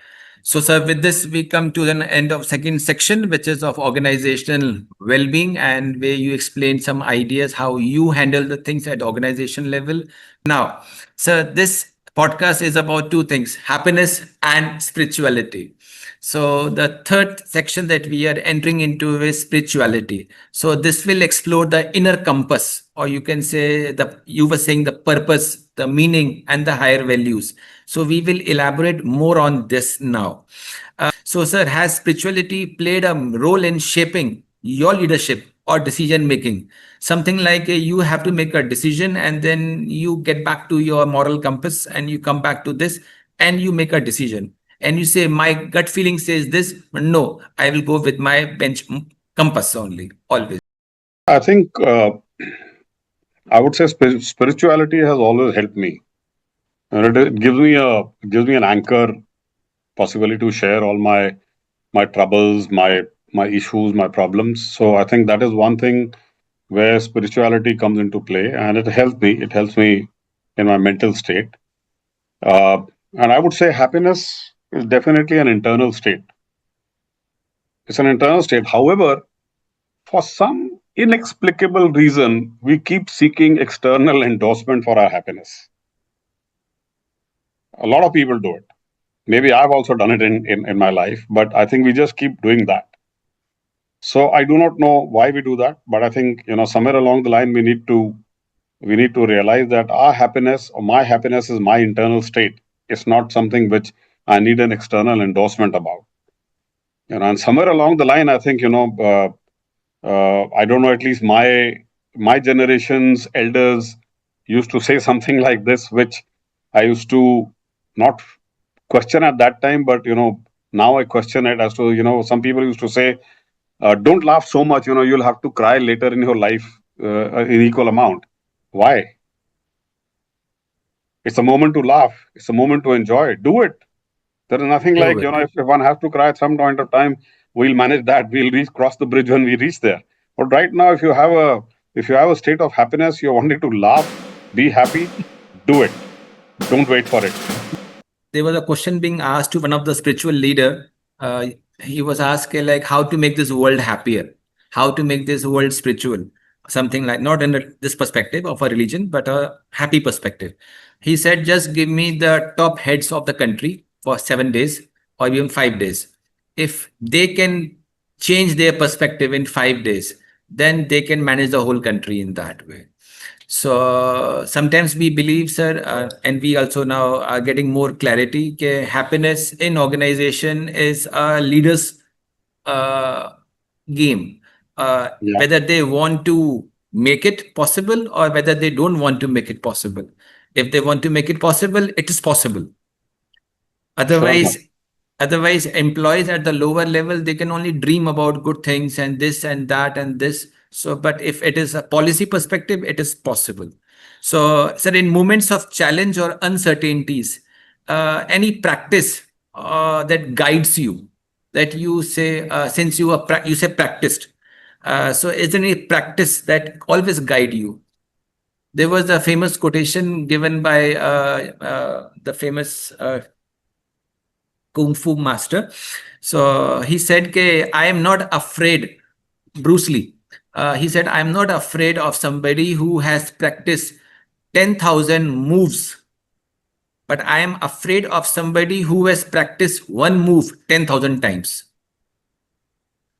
So, sir, with this, we come to the end of second section, which is of organizational well-being, and where you explain some ideas how you handle the things at organization level. Now, sir, this podcast is about two things: happiness and spirituality. So, the third section that we are entering into is spirituality. So, this will explore the inner compass, or you can say the you were saying the purpose, the meaning, and the higher values. So, we will elaborate more on this now. So, sir, has spirituality played a role in shaping your leadership or decision making? Something like you have to make a decision and then you get back to your moral compass and you come back to this and you make a decision. And you say, my gut feeling says this. No, I will go with my bench compass only, always. I think I would say spirituality has always helped me, and it gives me an anchor, possibly to share all my troubles, my issues, my problems. So I think that is one thing where spirituality comes into play, and it helps me. It helps me in my mental state. Uh, and I would say happiness is definitely an internal state. It's an internal state. However, for some inexplicable reason, we keep seeking external endorsement for our happiness. A lot of people do it. Maybe I've also done it in my life, but I think we just keep doing that. So I do not know why we do that, but I think somewhere along the line we need to realize that our happiness or my happiness is my internal state. It's not something which I need an external endorsement about. And somewhere along the line, I think I don't know. At least my generation's elders used to say something like this, which I used to not question at that time, but now I question it as to some people used to say, don't laugh so much. You'll have to cry later in your life in equal amount. Why? It's a moment to laugh. It's a moment to enjoy. Do it. There is nothing Do like, it. if one has to cry at some point of time, we'll manage that. We'll cross the bridge when we reach there. But right now, if you have a state of happiness, you're wanting to laugh, be happy, do it. Don't wait for it. There was a question being asked to one of the spiritual leader. He was asked like how to make this world happier, how to make this world spiritual, something like not in this perspective of a religion, but a happy perspective. He said, just give me the top heads of the country for 7 days or even 5 days. If they can change their perspective in 5 days, then they can manage the whole country in that way. So sometimes we believe, sir, and we also now are getting more clarity that happiness in organization is a leader's uh, game. Yeah, Whether they want to make it possible or whether they don't want to make it possible. If they want to make it possible, it is possible. sure enough. Otherwise, employees at the lower level, they can only dream about good things and this and that and this. So, but if it is a policy perspective, it is possible. So, sir, in moments of challenge or uncertainties, any practice that guides you, that you say, since you say practiced. So, is there any practice that always guide you? There was a famous quotation given by the famous Kung Fu master. So he said, I am not afraid, Bruce Lee. He said, I am not afraid of somebody who has practiced 10,000 moves, but I am afraid of somebody who has practiced one move 10,000 times.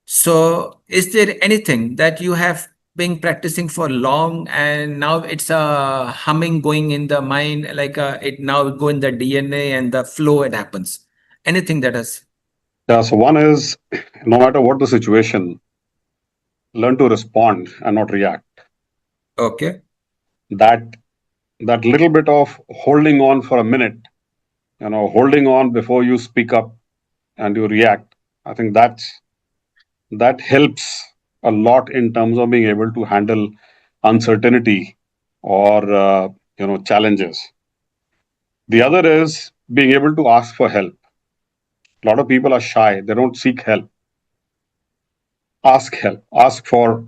So, is there anything that you have been practicing for long and now it's a humming going in the mind, like it now go in the DNA and the flow it happens? Anything that has. Yeah, so one is, no matter what the situation, learn to respond and not react. Okay. That that little bit of holding on for a minute, holding on before you speak up and you react. I think that helps a lot in terms of being able to handle uncertainty or challenges. The other is being able to ask for help. A lot of people are shy; they don't seek help. Ask help. Ask for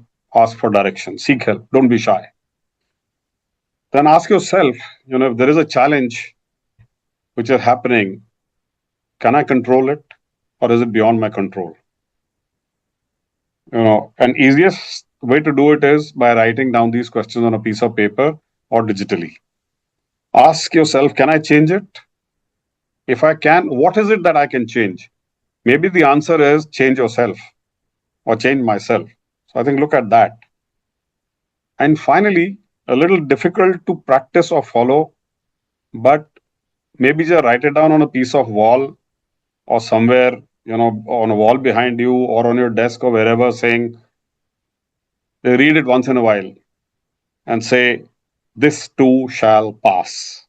direction. Seek help. Don't be shy. Then ask yourself, if there is a challenge which is happening, Can I control it, or is it beyond my control? An easiest way to do it is by writing down these questions on a piece of paper or digitally. Ask yourself, can I change it? If I can, what is it that I can change? Maybe the answer is change yourself or change myself. So I think look at that. And finally, a little difficult to practice or follow, but maybe just write it down on a piece of wall or somewhere, on a wall behind you or on your desk or wherever, saying, read it once in a while and say, this too shall pass.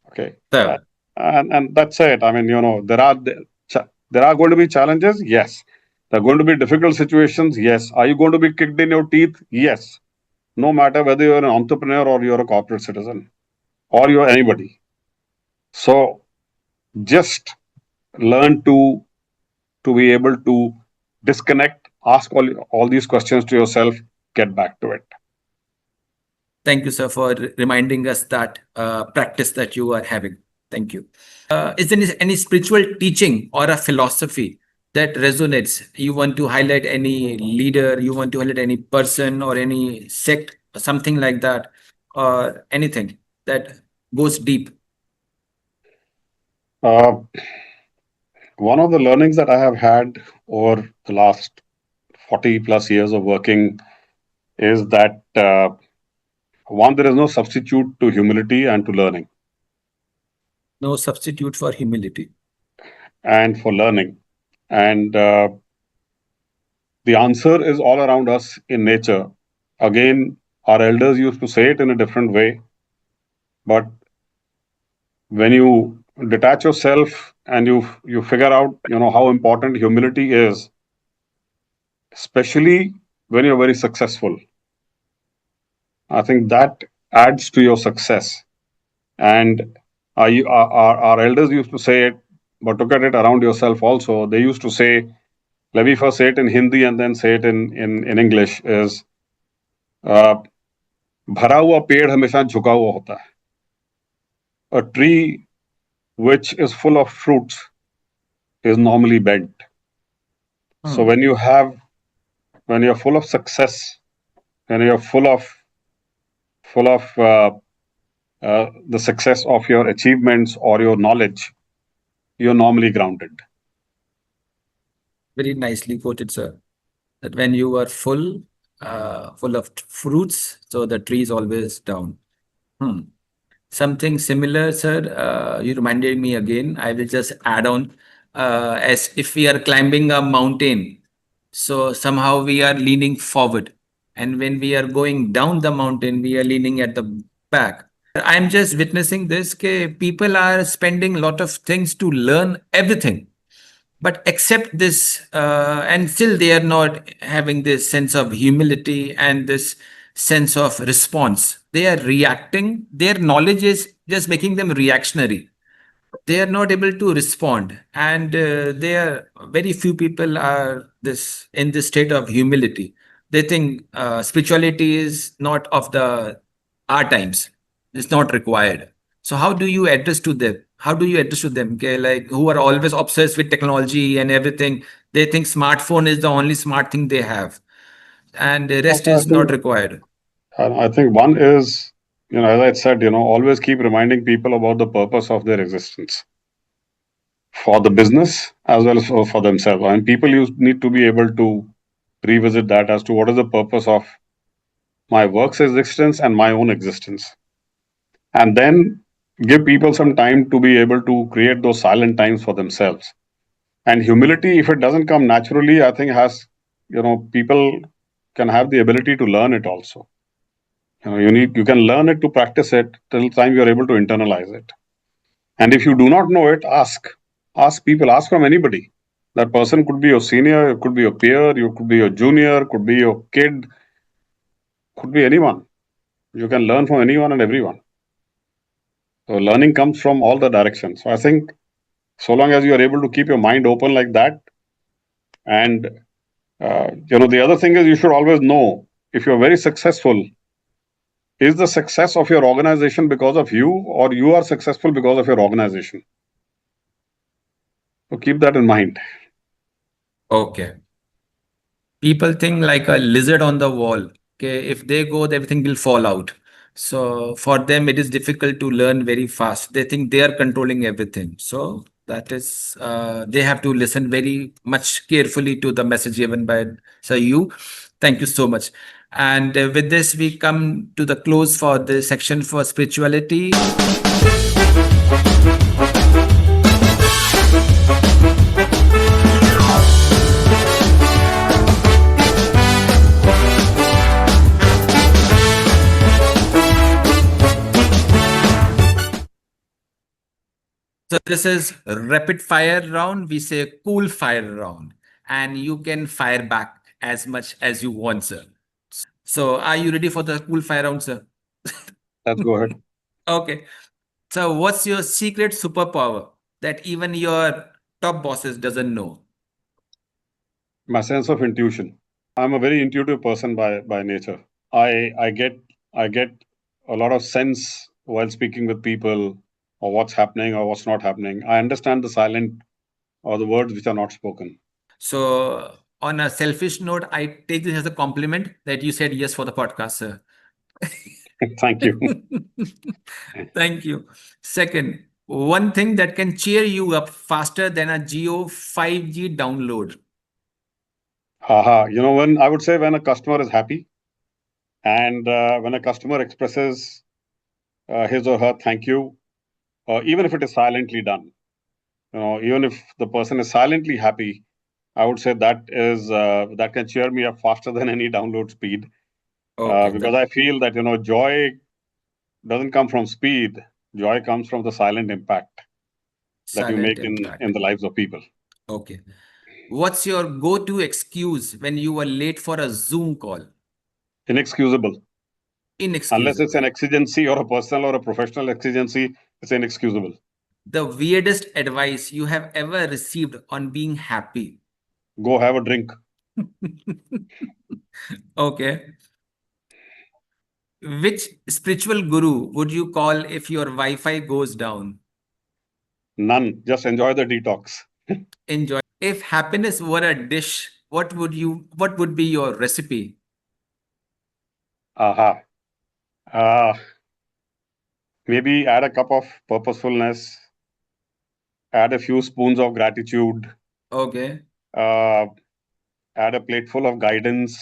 Okay. So, And that's it. I mean, there are going to be challenges. Yes. There are going to be difficult situations. Yes. Are you going to be kicked in your teeth? Yes. No matter whether you're an entrepreneur or you're a corporate citizen or you're anybody. So just learn to be able to disconnect, ask all these questions to yourself, get back to it. thank you, sir, for reminding us that practice that you are having. Thank you. Is there any spiritual teaching or a philosophy that resonates? You want to highlight any leader, you want to highlight any person or any sect, or something like that, or anything that goes deep? Uh, One of the learnings that I have had over the last 40 plus years of working is that one, there is no substitute to humility and to learning No substitute for humility. and for learning. And the answer is all around us in nature. Again, our elders used to say it in a different way, but when you detach yourself and you figure out how important humility is, especially when you're very successful, I think that adds to your success. And our elders used to say it, but look at it around yourself also. They used to say, let me first say it in Hindi and then say it in English, is uh, भरा हुआ पेड़ हमेशा झुका हुआ होता है. A tree which is full of fruits is normally bent. So when you're full of success, when you're full of the success of your achievements or your knowledge, you're normally grounded. Very nicely quoted, sir. That when you are full of fruits, so the tree is always down. Something similar, sir. You reminded me again. I will just add on, as if we are climbing a mountain, so somehow we are leaning forward, and when we are going down the mountain, we are leaning at the back. I'm just witnessing this. People are spending a lot of things to learn everything, but accept this, and still they are not having this sense of humility and this sense of response. They are reacting. Their knowledge is just making them reactionary. They are not able to respond, and there very few people are this in this state of humility. They think spirituality is not of the our times. It's not required. So how do you address to them? How do you address to them? Okay, like who are always obsessed with technology and everything. They think smartphone is the only smart thing they have, and the rest is not required. I think one is, as I said, always keep reminding people about the purpose of their existence for the business as well as for themselves. And people need to be able to revisit that as to what is the purpose of my work's existence and my own existence. And then give people some time to be able to create those silent times for themselves. And humility, if it doesn't come naturally, I think people can have the ability to learn it also. You can learn it to practice it till the time you're able to internalize it. And if you do not know it, ask people, ask from anybody. That person could be your senior, it could be your peer, you could be your junior, could be your kid, could be anyone. You can learn from anyone and everyone. So learning comes from all the directions. So I think so long as you are able to keep your mind open like that, and the other thing is you should always know if you're very successful, is the success of your organization because of you, or you are successful because of your organization? So keep that in mind. Okay. People think like a lizard on the wall. Okay, if they go, everything will fall out. So for them, it is difficult to learn very fast. They think they are controlling everything. So that is, they have to listen very much carefully to the message given by you. Thank you so much. And with this, we come to the close for the section for spirituality. So this is rapid fire round. We say cool fire round, and you can fire back as much as you want, sir. So are you ready for the cool fire round, sir? Let's go ahead. Okay. So what's your secret superpower that even your top bosses doesn't know? My sense of intuition. I'm a very intuitive person by nature. I get a lot of sense while speaking with people, or what's happening or what's not happening. I understand the silent or the words which are not spoken. So on a selfish note, I take this as a compliment that you said yes for the podcast, sir. Thank you. Thank you. Second, one thing that can cheer you up faster than a Jio 5G download. Haha. When I would say when a customer is happy, and when a customer expresses his or her thank you, even if it is silently done, even if the person is silently happy, I would say that can cheer me up faster than any download speed. Okay, Because I feel that joy doesn't come from speed. Joy comes from the silent impact that you make in the lives of people. Okay. What's your go-to excuse when you were late for a Zoom call? Inexcusable. Inexcusable. Unless it's an exigency or a personal or a professional exigency, it's inexcusable. The weirdest advice you have ever received on being happy? Go have a drink. Okay. Which spiritual guru would you call if your Wi-Fi goes down? None. Just enjoy the detox. Enjoy. If happiness were a dish, what would be your recipe? Aha. Maybe add a cup of purposefulness, add a few spoons of gratitude, Okay. add a plateful of guidance,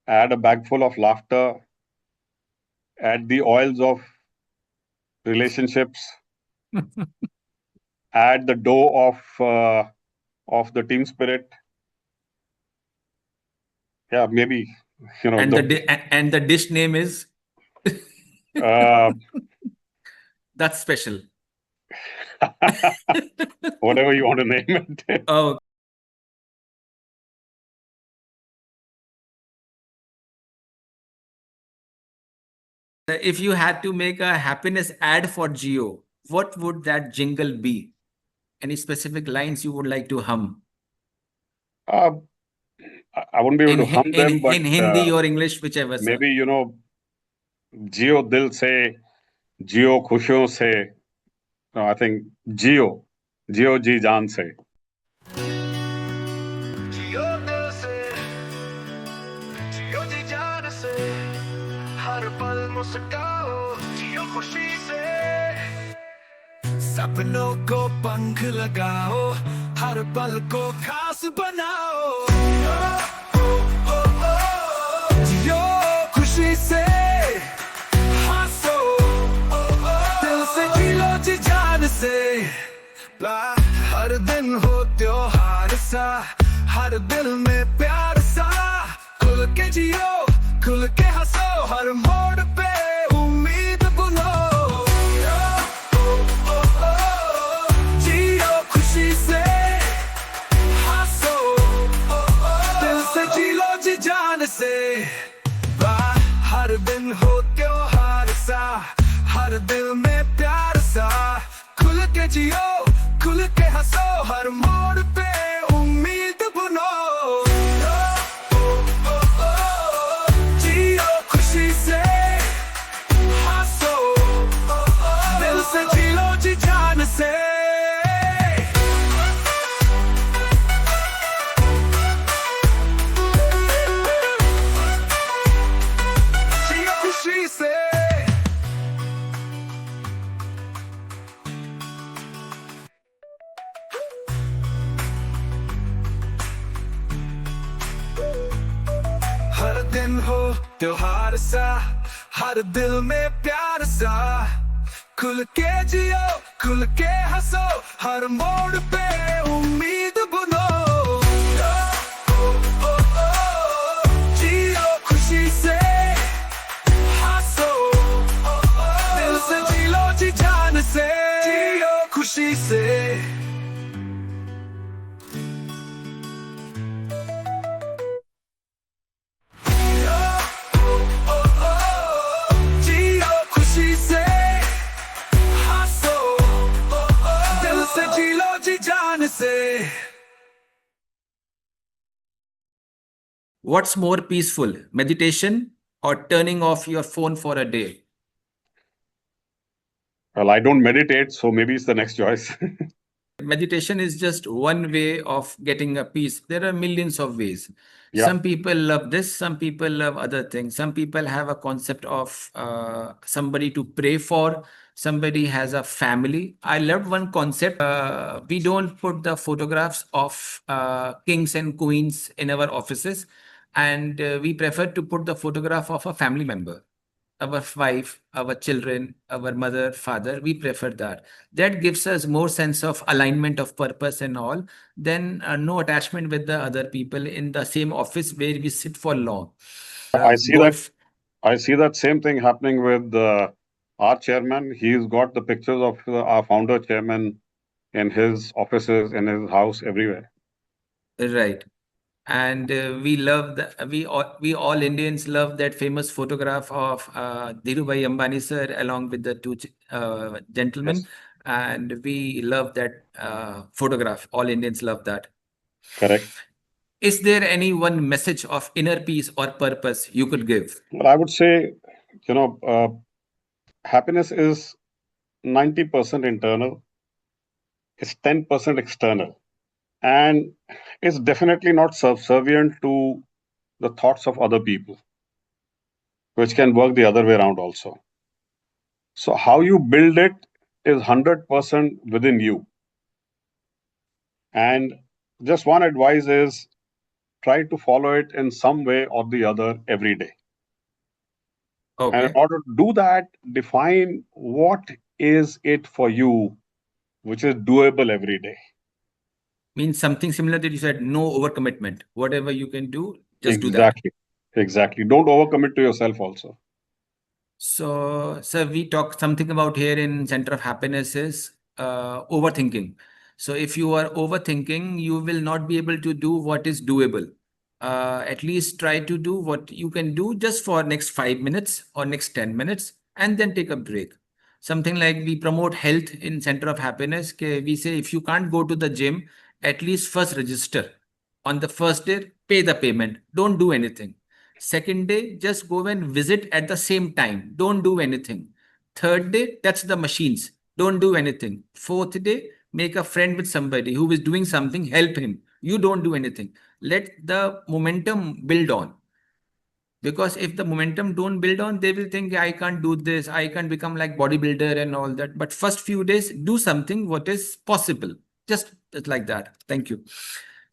add a bag full of laughter, add the oils of relationships, add the dough of the team spirit. Yeah, maybe And the dish name is that's special. Whatever you want to name it. Oh. If you had to make a happiness ad for Jio, what would that jingle be? Any specific lines you would like to hum? I wouldn't be able to hum them, but in Hindi or English, whichever. Maybe Jio dil se, Jio khushiyon se. No, I think Jio ji jaan se. जियो दिल से जियो जी जान से हर पल मुस्काओ जियो खुशी से सपनों को पंख लगाओ हर पल को खास बनाओ जियो खुशी से हंसो दिल से जी लो जी जान से हर दिन हो त्योहार सा हर दिल में प्यार सा खुल के जियो खुल के हंसो हर मोड़ पे उम्मीद बुनो जियो खुशी से हंसो दिल से जी लो जी जान से हर दिन हो त्योहार सा हर दिल में प्यार सा खुल के जियो खुल के हंसो हर मोड़ पे उम्मीद बुनो जियो खुशी से हंसो दिल से जी लो जी जान से दिन हो त्योहार सा, हर दिल में प्यार सा, खुल के जियो, खुल के हंसो, हर मोड़ पे उम्मीद बुनो। जियो खुशी से, हंसो, दिल से जी लो जी जान से, जियो खुशी से। जियो खुशी से, हंसो, दिल से जी लो जी जान से। What's more peaceful, meditation or turning off your phone for a day? Well, I don't meditate, so maybe it's the next choice. Meditation is just one way of getting a peace. There are millions of ways. Yeah, Some people love this, some people love other things. Some people have a concept of somebody to pray for, somebody has a family. I loved one concept. We don't put the photographs of kings and queens in our offices, and we prefer to put the photograph of a family member, our wife, our children, our mother, father. We prefer that. That gives us more sense of alignment of purpose and all. Then no attachment with the other people in the same office where we sit for long. I see that. Golf. I see that same thing happening with our chairman. He's got the pictures of our founder chairman in his offices, in his house, everywhere. Right. And we love we all Indians love that famous photograph of Dhirubhai Ambani sir along with the two gentlemen, Yes, and we love that photograph. All Indians love that. correct. Is there any one message of inner peace or purpose you could give? Well, I would say, you know, happiness is 90% internal, it's 10% external, and it's definitely not subservient to the thoughts of other people, which can work the other way around also. So, how you build it is 100% within you. And just one advice is try to follow it in some way or the other every day. And in Okay. order to do that, define what is it for you, which is doable every day. Means something similar that you said, no overcommitment. Whatever you can do, just do that. Exactly. Exactly. Don't overcommit to yourself also. So, sir, we talk something about here in Center of Happiness is overthinking. So, if you are overthinking, you will not be able to do what is doable. At least try to do what you can do just for next 5 minutes or next 10 minutes, and then take a break. Something like we promote health in Center of Happiness. We say if you can't go to the gym, at least first register. On the first day, pay the payment. Don't do anything. Second day, just go and visit at the same time. Don't do anything. Third day, touch the machines. Don't do anything. Fourth day, make a friend with somebody who is doing something, help him. You don't do anything. Let the momentum build on. Because if the momentum don't build on, they will think I can't do this, I can't become like bodybuilder and all that. But first few days, do something what is possible. Just like that. Thank you.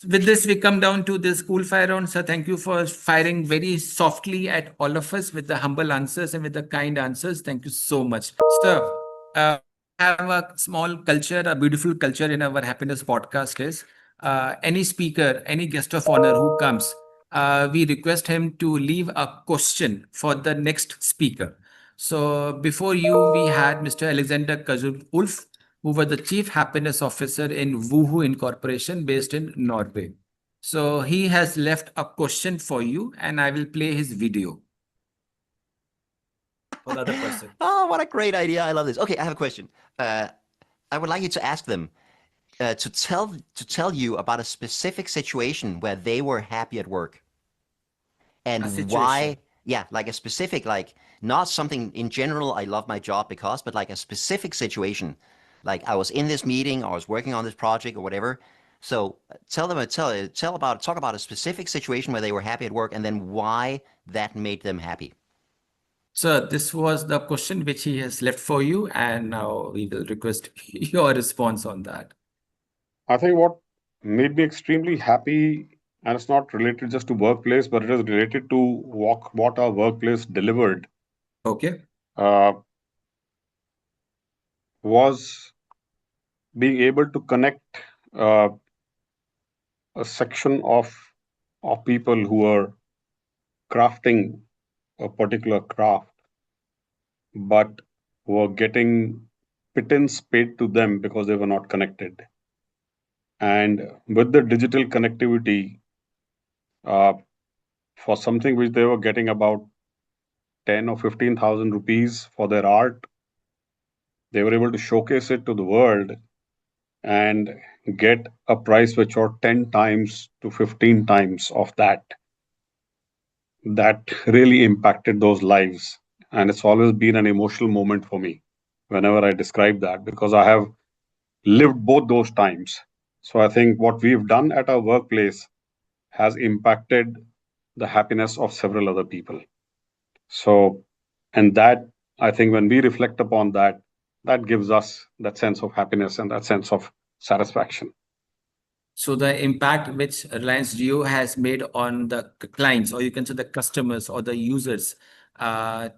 With this, we come down to this cool fire round. Sir, thank you for firing very softly at all of us with the humble answers and with the kind answers. Thank you so much. Sir, have a small culture, a beautiful culture in our happiness podcast is any speaker, any guest of honor who comes, we request him to leave a question for the next speaker. So before you, we had Mr. Alexander Kazul Ulf, who was the Chief Happiness Officer in Woohoo Incorporation based in Norway. So he has left a question for you, and I will play his video for the other person. Oh, what a great idea. I love this. Okay, I have a question. I would like you to ask them to tell you about a specific situation where they were happy at work. And why, yeah, like a specific, like not something in general, I love my job because, but like a specific situation. Like I was in this meeting, or I was working on this project or whatever. So talk about a specific situation where they were happy at work and then why that made them happy. So this was the question which he has left for you, and now we will request your response on that. I think what made me extremely happy and it's not related just to workplace, but it is related to what our workplace delivered, Okay. was being able to connect uh, a section of people who are crafting a particular craft, but were getting pittance paid to them because they were not connected. And with the digital connectivity, uh, for something which they were getting about 10 or 15,000 rupees for their art, they were able to showcase it to the world and get a price which was 10 times to 15 times of that. That really impacted those lives. And it's always been an emotional moment for me whenever I describe that, because I have lived both those times. So I think what we've done at our workplace has impacted the happiness of several other people. So, and that, I think when we reflect upon that, that gives us that sense of happiness and that sense of satisfaction. So the impact which Reliance Jio has made on the clients, or you can say the customers or the users, Yeah.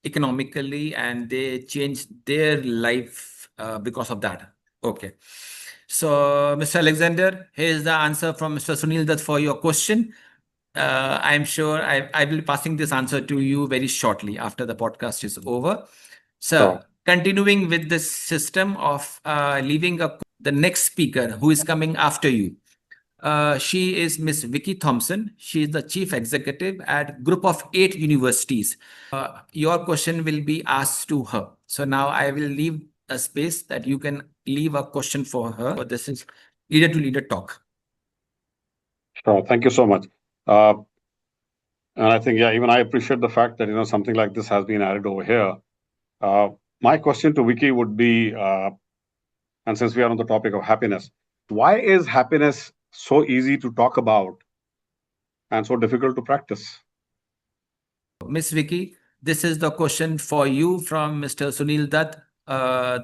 economically, and they change their life because of that. Okay. So, Mr. Alexander, here's the answer from Mr. Sunil Dutt for your question. I'm sure I will be passing this answer to you very shortly after the podcast is over. So, Sure. continuing with this system of leaving the next speaker who is coming after you. She is Miss Vicky Thompson. She is the chief executive at Group of 8 universities. Your question will be asked to her. So now I will leave a space that you can leave a question for her. So this is leader to leader talk. Sure. Thank you so much. Uh, and I think, yeah, even I appreciate the fact that, something like this has been added over here. My question to Vicky would be, and since we are on the topic of happiness, why is happiness so easy to talk about and so difficult to practice? Miss Vicky, this is the question for you from Mr. Sunil Dutt,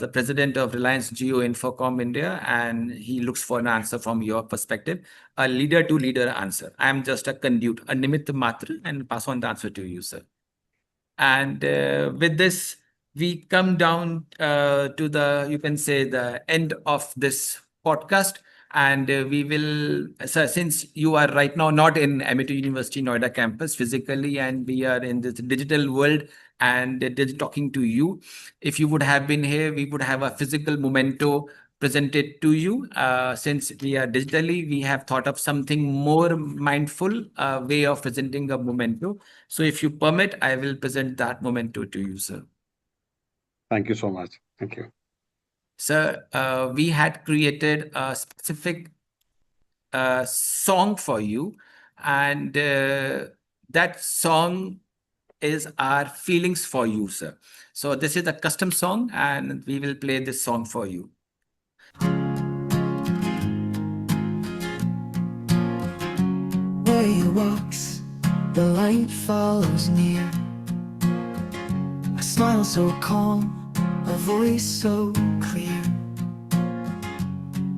the president of Reliance Jio Infocom India, and he looks for an answer from your perspective, a leader to leader answer. I am just a conduit, a nimitt matra, and pass on the answer to you, sir. And with this, we come down to the, you can say, the end of this podcast. And we will, so since you are right now not in Amity University Noida campus physically, and we are in this digital world and talking to you, if you would have been here, we would have a physical memento presented to you. Since we are digitally, we have thought of something more mindful way of presenting a memento. So if you permit, I will present that memento to you, sir. Thank you so much. Thank you. Sir, we had created a specific song for you, and that song is our feelings for you, sir. So this is a custom song, and we will play this song for you. Where he walks, the light follows near. A smile so calm, a voice so clear.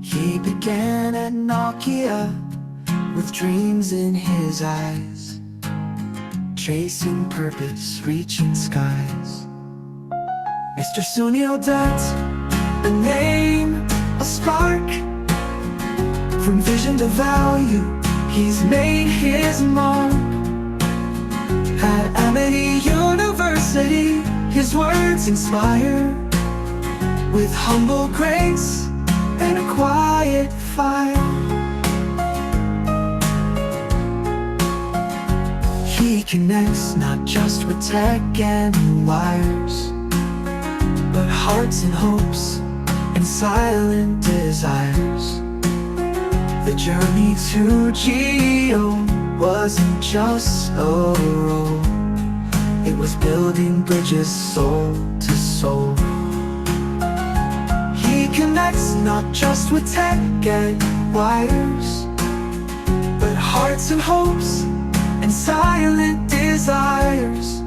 He began at Nokia with dreams in his eyes, chasing purpose, reaching skies. Mr. Sunil Dutt, a name, a spark. From vision to value, he's made his mark. At Amity University, his words inspire, with humble grace and a quiet fire. He connects not just with tech and wires, but hearts and hopes and silent desires. The journey to Geo wasn't just a road, it was building bridges soul to soul. He connects not just with tech and wires, but hearts and hopes and silent desires.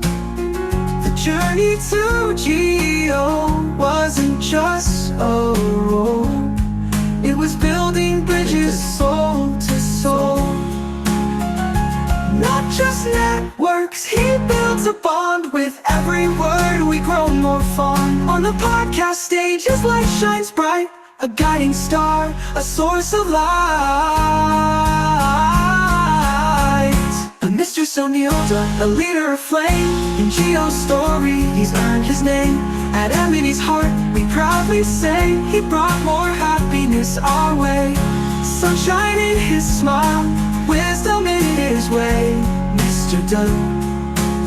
The journey to Geo wasn't just a road, it was building bridges soul to soul. With every word we grow more fond. On the podcast stage his light shines bright, a guiding star, a source of light. Mr. Sunil Dutt, a leader of flame. In Jio's story he's earned his name. At Amity's heart we proudly say he brought more happiness our way. Sunshine in his smile, wisdom in his way. Mr. Dutt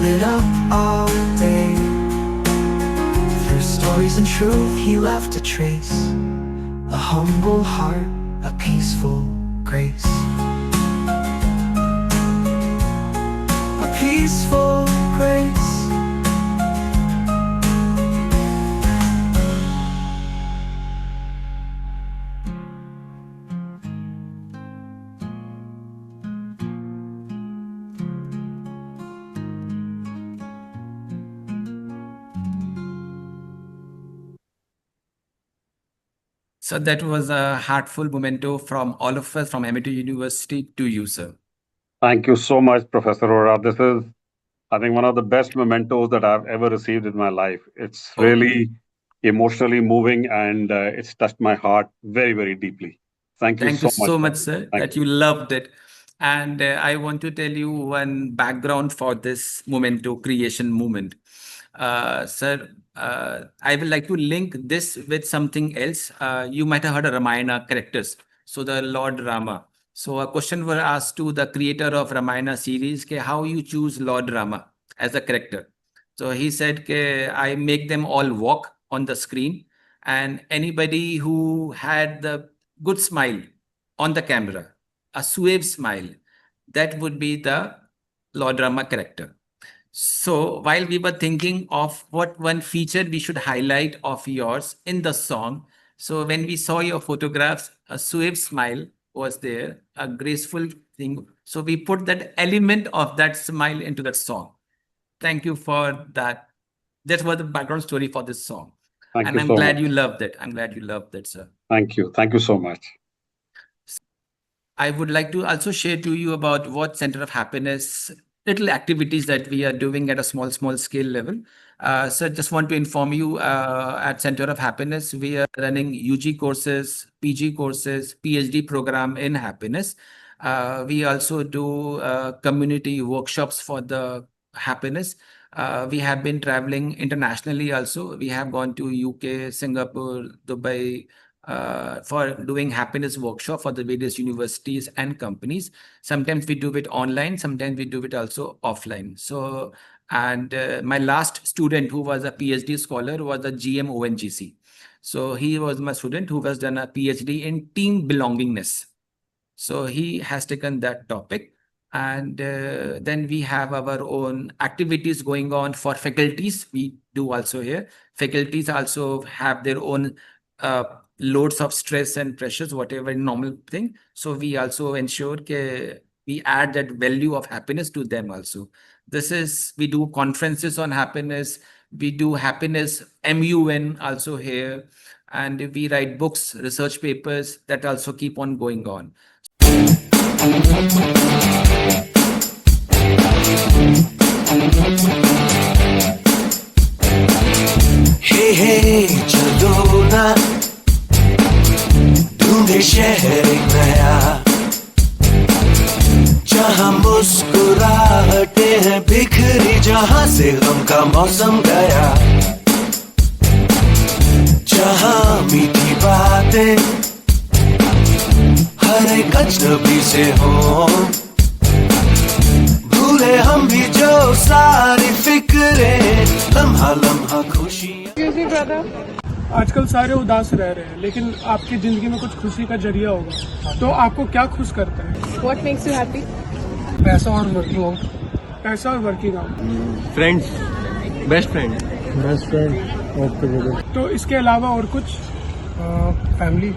lit up all day. Through stories and truth he left a trace, a humble heart, a peaceful grace. A peaceful grace. So that was a heartful memento from all of us from Amity University to you, sir. Thank you so much, Professor Arora. This is, I think, one of the best mementos that I've ever received in my life. It's really emotionally moving, and it's touched my heart very, very deeply. Thank you Thank you so so much. much, sir, Thank that you loved it. And I want to tell you one background for this memento creation movement. Sir, I would like to link this with something else. You might have heard of Ramayana characters. So the Lord Rama. So a question was asked to the creator of Ramayana series, how you choose Lord Rama as a character. So he said, I make them all walk on the screen, and anybody who had the good smile on the camera, a suave smile, that would be the Lord Rama character. So while we were thinking of what one feature we should highlight of yours in the song, so when we saw your photographs, a suave smile was there, a graceful thing. So we put that element of that smile into that song. Thank you for that. That was the background story for this song. Thank And you I'm so glad much. you loved it. I'm glad you loved it, sir. Thank you. Thank you so much. I would like to also share to you about what Center of Happiness, little activities that we are doing at a small scale level. So just want to inform you, at Center of Happiness, we are running UG courses, PG courses, PhD program in happiness. We also do community workshops for the happiness. We have been traveling internationally also. We have gone to UK, Singapore, Dubai, for doing happiness workshop for the various universities and companies. Sometimes we do it online, sometimes we do it also offline. So, and my last student who was a PhD scholar was a GM ONGC. So he was my student who has done a PhD in team belongingness. So he has taken that topic. And then we have our own activities going on for faculties. We do also here. Faculties also have their own loads of stress and pressures, whatever normal thing. So we also ensure that we add that value of happiness to them also. This is, we do conferences on happiness. We do happiness MUN also here. And we write books, research papers that also keep on going on. Hey hey चलो ना ढूंढे शहर एक नया, जहाँ मुस्कुराहटे हैं बिखरी, जहाँ से गम का मौसम गया, जहाँ मीठी बातें हर एक अजनबी से हों, भूले हम भी जो सारी फिक्रें, लम्हा लम्हा खुशियाँ। आजकल सारे उदास रह रहे हैं, लेकिन आपकी जिंदगी में कुछ खुशी का जरिया होगा, तो आपको क्या खुश करता है? What makes you happy? पैसा और वर्किंग आउट। पैसा और working out. Friends, best friend. Okay. तो इसके अलावा और कुछ? फैमिली।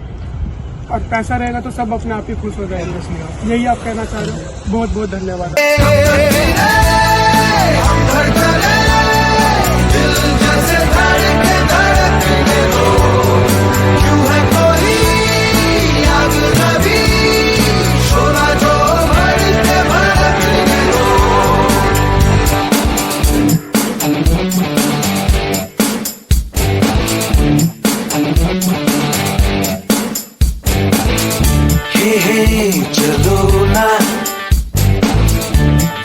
और पैसा रहेगा तो सब अपने आप ही खुश हो जाएंगे। यही आप कहना चाह रहे हो? बहुत बहुत धन्यवाद। चलो ना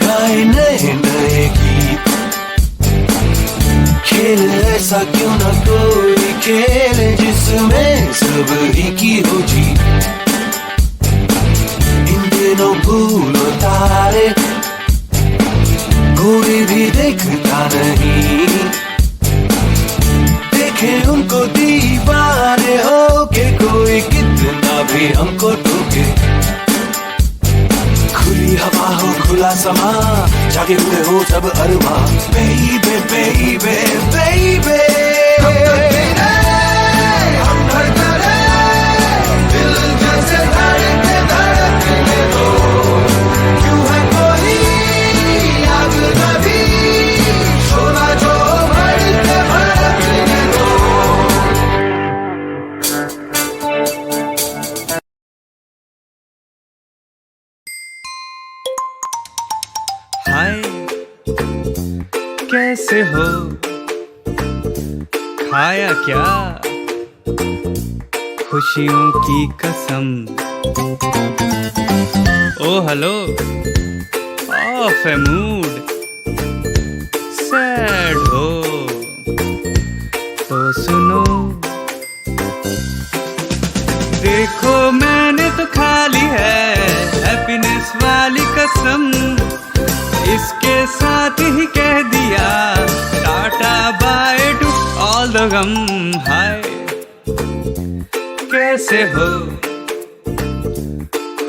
गाए नए नए गीत खेल ऐसा क्यों ना कोई खेल जिसमें सब ही की हो जीत इन दिनों भूलो तारे कोई भी देखता नहीं देखे उनको दीवाने हो के कोई कितना भी हमको टोके खुली हवा हो खुला समा जागे हुए हो सब अरमा बेबे बेबे बेबे हम धड़कने दिल जैसे धड़कने धड़कने दो क्यों है कोई आग नभी शोला जो भड़कने भड़कने दो हाय कैसे हो खाया क्या खुशियों की कसम ओ हेलो ऑफ है मूड सैड हो तो सुनो देखो मैंने तो खा ली है हैप्पीनेस वाली कसम इसके साथ ही कह दिया टाटा बाय टू ऑल द गम हाय कैसे हो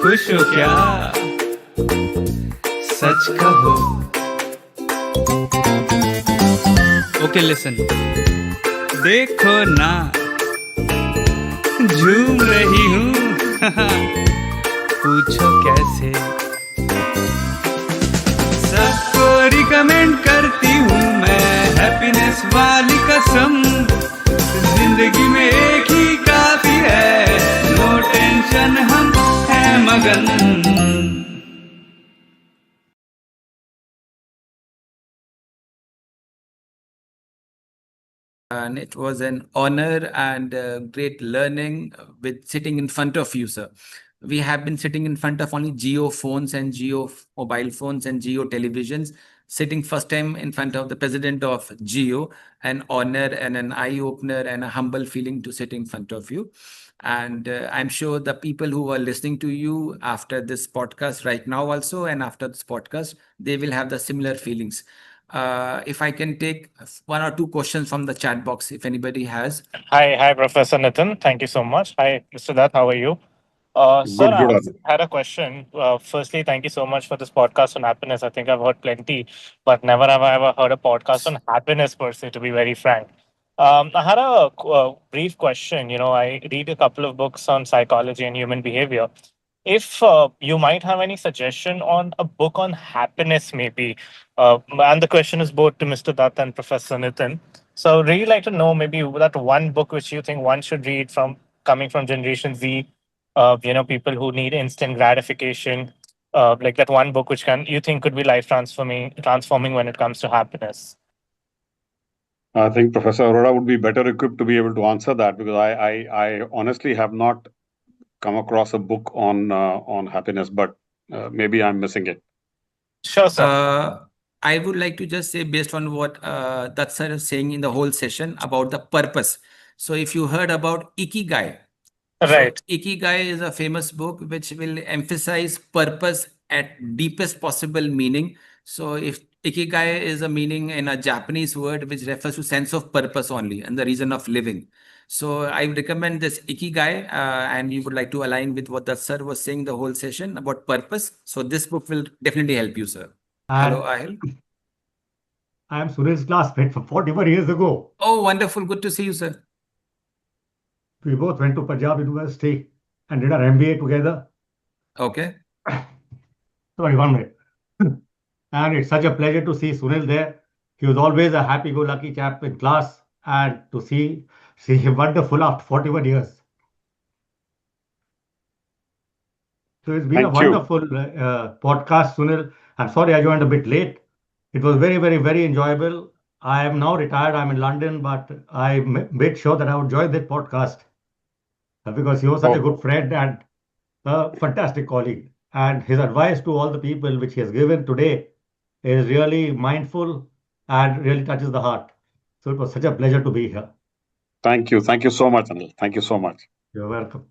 खुश हो क्या सच कहो ओके लिसन देखो ना झूम रही हूँ पूछो कैसे सबको रिकमेंड करती हूँ मैं हैप्पीनेस वाली कसम जिंदगी में एक ही काफी है नो टेंशन हम हैं मगन And it was an honor and great learning with sitting in front of you, sir. We have been sitting in front of only Jio phones and Jio mobile phones and Jio televisions. Sitting first time in front of the president of Jio, an honor and an eye opener and a humble feeling to sit in front of you. And I'm sure the people who are listening to you after this podcast right now also and after this podcast, they will have the similar feelings. If I can take one or two questions from the chat box, if anybody has. Hi, Professor Nitin. Thank you so much. Hi, Mr. Dutt. How are you? Sir, Good, I good. had a question. Firstly, thank you so much for this podcast on happiness. I think I've heard plenty, but never have I ever heard a podcast on happiness per se, to be very frank. I had a brief question. You know, I read a couple of books on psychology and human behavior. If you might have any suggestion on a book on happiness, maybe, and the question is both to Mr. Dutt and Professor Nitin. So, really like to know maybe that one book which you think one should read from coming from Generation Z, people who need instant gratification, like that one book which you think could be life transforming when it comes to happiness. I think Professor Arora would be better equipped to be able to answer that because I honestly have not come across a book on happiness, but maybe I'm missing it. Sure, sir. I would like to just say, based on what that sir is saying in the whole session about the purpose. So, if you heard about Ikigai, Right. So Ikigai is a famous book which will emphasize purpose at deepest possible meaning. So, if Ikigai is a meaning in a Japanese word which refers to sense of purpose only and the reason of living. So, I would recommend this Ikigai, and we would like to align with what the sir was saying the whole session about purpose. So, this book will definitely help you, sir. Hello, Ahil. I am Sunil's classmate from 41 years ago. Oh, wonderful. Good to see you, sir. We both went to Punjab University and did our MBA together. Okay. Sorry, 1 minute. And it's such a pleasure to see Sunil there. He was always a happy-go-lucky chap in class, and to see him wonderful after 41 years. So it's been a Thank you. wonderful podcast, Sunil. I'm sorry I joined a bit late. It was very, very, very enjoyable. I am now retired. I'm in London, but I made sure that I would join that podcast because you are such a Oh. good friend, and a fantastic colleague. And his advice to all the people which he has given today is really mindful and really touches the heart. So it was such a pleasure to be here. Thank you. Thank you so much, Anil. Thank you so much. You're welcome.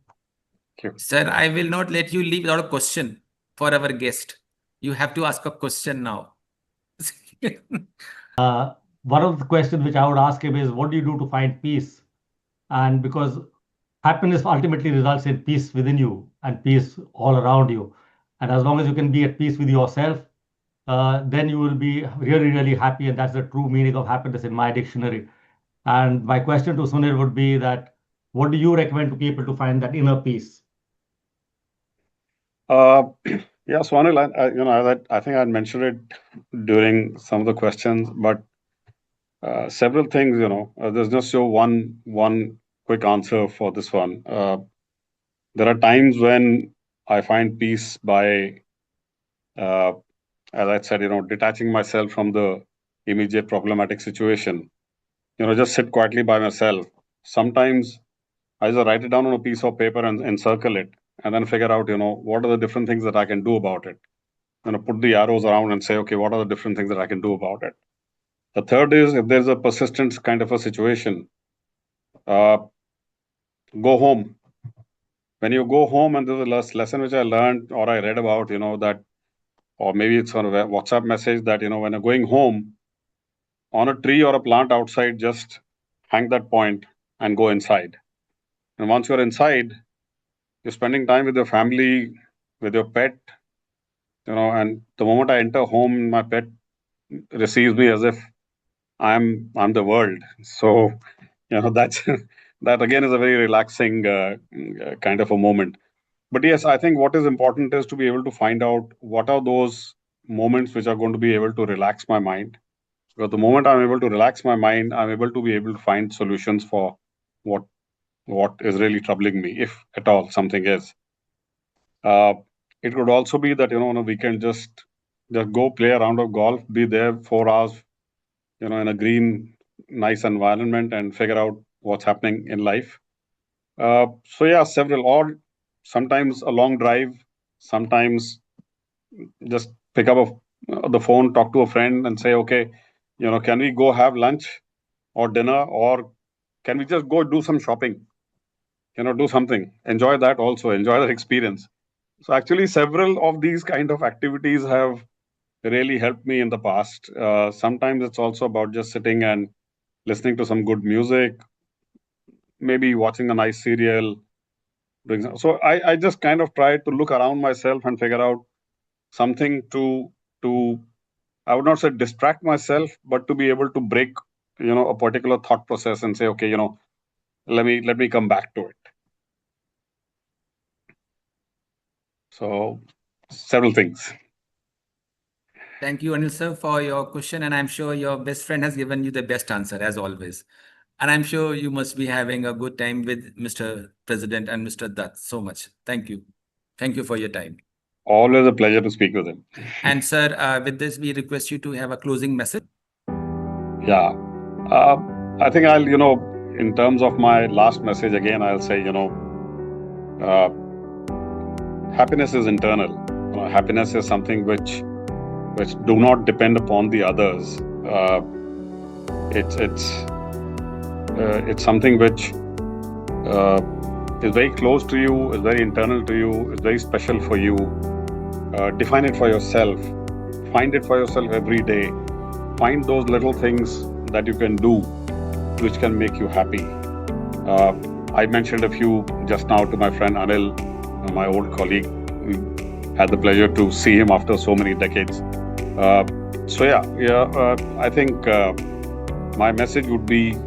Thank you. Sir, I will not let you leave without a question for our guest. You have to ask a question now. One of the questions which I would ask him is, what do you do to find peace? And because happiness ultimately results in peace within you and peace all around you. And as long as you can be at peace with yourself, then you will be really, really happy. And that's the true meaning of happiness in my dictionary. And my question to Sunil would be that, what do you recommend to people to find that inner peace? Yeah, Swanil, I think I mentioned it during some of the questions, but several things, there's just one quick answer for this one. There are times when I find peace by, as I said, detaching myself from the immediate problematic situation. Just sit quietly by myself. Sometimes I just write it down on a piece of paper and encircle it, and then figure out, what are the different things that I can do about it. Put the arrows around and say, okay, what are the different things that I can do about it? The third is, if there's a persistent kind of a situation, go home. When you go home, and there's a lesson which I learned or I read about, that, or maybe it's on a WhatsApp message that, when you're going home, on a tree or a plant outside, just hang that point and go inside. And once you're inside, you're spending time with your family, with your pet, and the moment I enter home, my pet receives me as if I'm the world. So, that's that again is a very relaxing kind of a moment. But yes, I think what is important is to be able to find out what are those moments which are going to be able to relax my mind. Because the moment I'm able to relax my mind, I'm able to find solutions for what is really troubling me, if at all something is. It could also be that, on a weekend, just go play a round of golf, be there 4 hours, in a green, nice environment, and figure out what's happening in life. So yeah, several, or sometimes a long drive, sometimes just pick up the phone, talk to a friend and say, okay, can we go have lunch or dinner, or can we just go do some shopping? Do something, enjoy that also, enjoy that experience. So actually, several of these kind of activities have really helped me in the past. Sometimes it's also about just sitting and listening to some good music, maybe watching a nice serial. So I just kind of try to look around myself and figure out something to I would not say distract myself, but to be able to break a particular thought process and say, okay, let me come back to it. So several things. Thank you, Anil sir, for your question. And I'm sure your best friend has given you the best answer, as always. And I'm sure you must be having a good time with Mr. President and Mr. Dutt so much. Thank you. Thank you for your time. Always a pleasure to speak with him. And sir, with this, we request you to have a closing message. Yeah. I think I'll, in terms of my last message, again, I'll say, happiness is internal. Happiness is something which do not depend upon the others. It's something which is very close to you, is very internal to you, is very special for you. Define it for yourself. Find it for yourself every day. Find those little things that you can do which can make you happy. I mentioned a few just now to my friend Anil, my old colleague. We had the pleasure to see him after so many decades. I think my message would be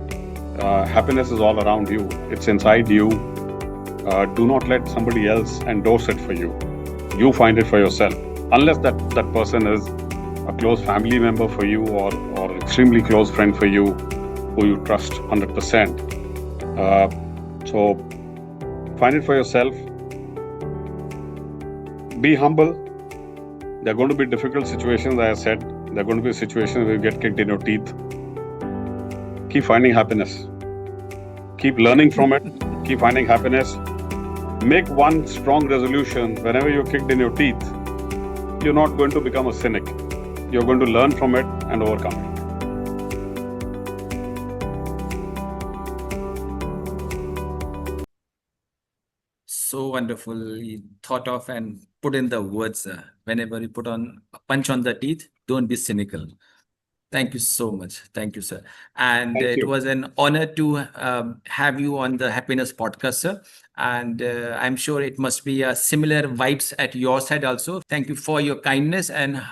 happiness is all around you. It's inside you. Do not let somebody else endorse it for you. You find it for yourself. Unless that person is a close family member for you or extremely close friend for you who you trust 100%. So find it for yourself. Be humble. There are going to be difficult situations, as I said. There are going to be situations where you get kicked in your teeth. Keep finding happiness. Keep learning from it. Keep finding happiness. make one strong resolution whenever you're kicked in your teeth. You're not going to become a cynic. You're going to learn from it and overcome it. So wonderfully thought of and put in the words. Whenever you put on a punch on the teeth, don't be cynical. Thank you so much. Thank you, sir. And Thank it you. was an honor to have you on the Happiness podcast, sir. And I'm sure it must be similar vibes at your side also. Thank you for your kindness and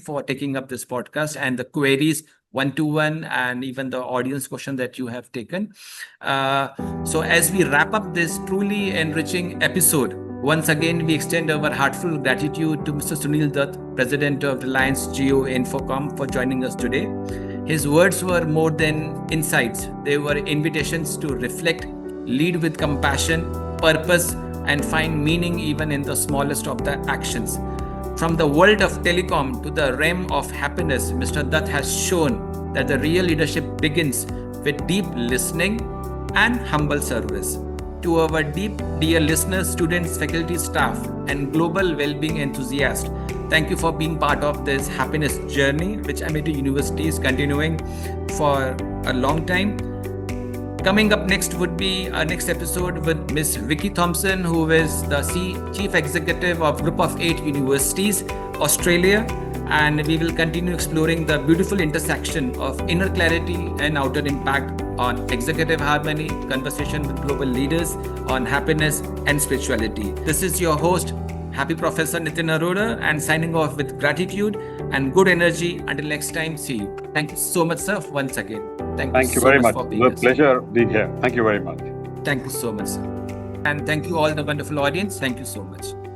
for taking up this podcast and the queries one-to-one and even the audience question that you have taken. So as we wrap up this truly enriching episode, once again, we extend our heartfelt gratitude to Mr. Sunil Dutt, President of Reliance Jio Infocom, for joining us today. His words were more than insights. They were invitations to reflect, lead with compassion, purpose, and find meaning even in the smallest of the actions. From the world of telecom to the realm of happiness, Mr. Dutt has shown that the real leadership begins with deep listening and humble service. To our dear listeners, students, faculty, staff, and global well-being enthusiasts, thank you for being part of this happiness journey, which Amity University is continuing for a long time. Coming up next would be our next episode with Miss Rekhi Thompson, who is the Chief Executive of Group of 8 Universities, Australia. And we will continue exploring the beautiful intersection of inner clarity and outer impact on executive harmony, conversation with global leaders on happiness and spirituality. This is your host, Happy Professor Nitin Arora, and signing off with gratitude and good energy. Until next time, see you. Thank you so much, sir, once again. Thank you very much. For being It was a pleasure being here. Thank you very much. Thank you so much, sir. And thank you all the wonderful audience. Thank you so much.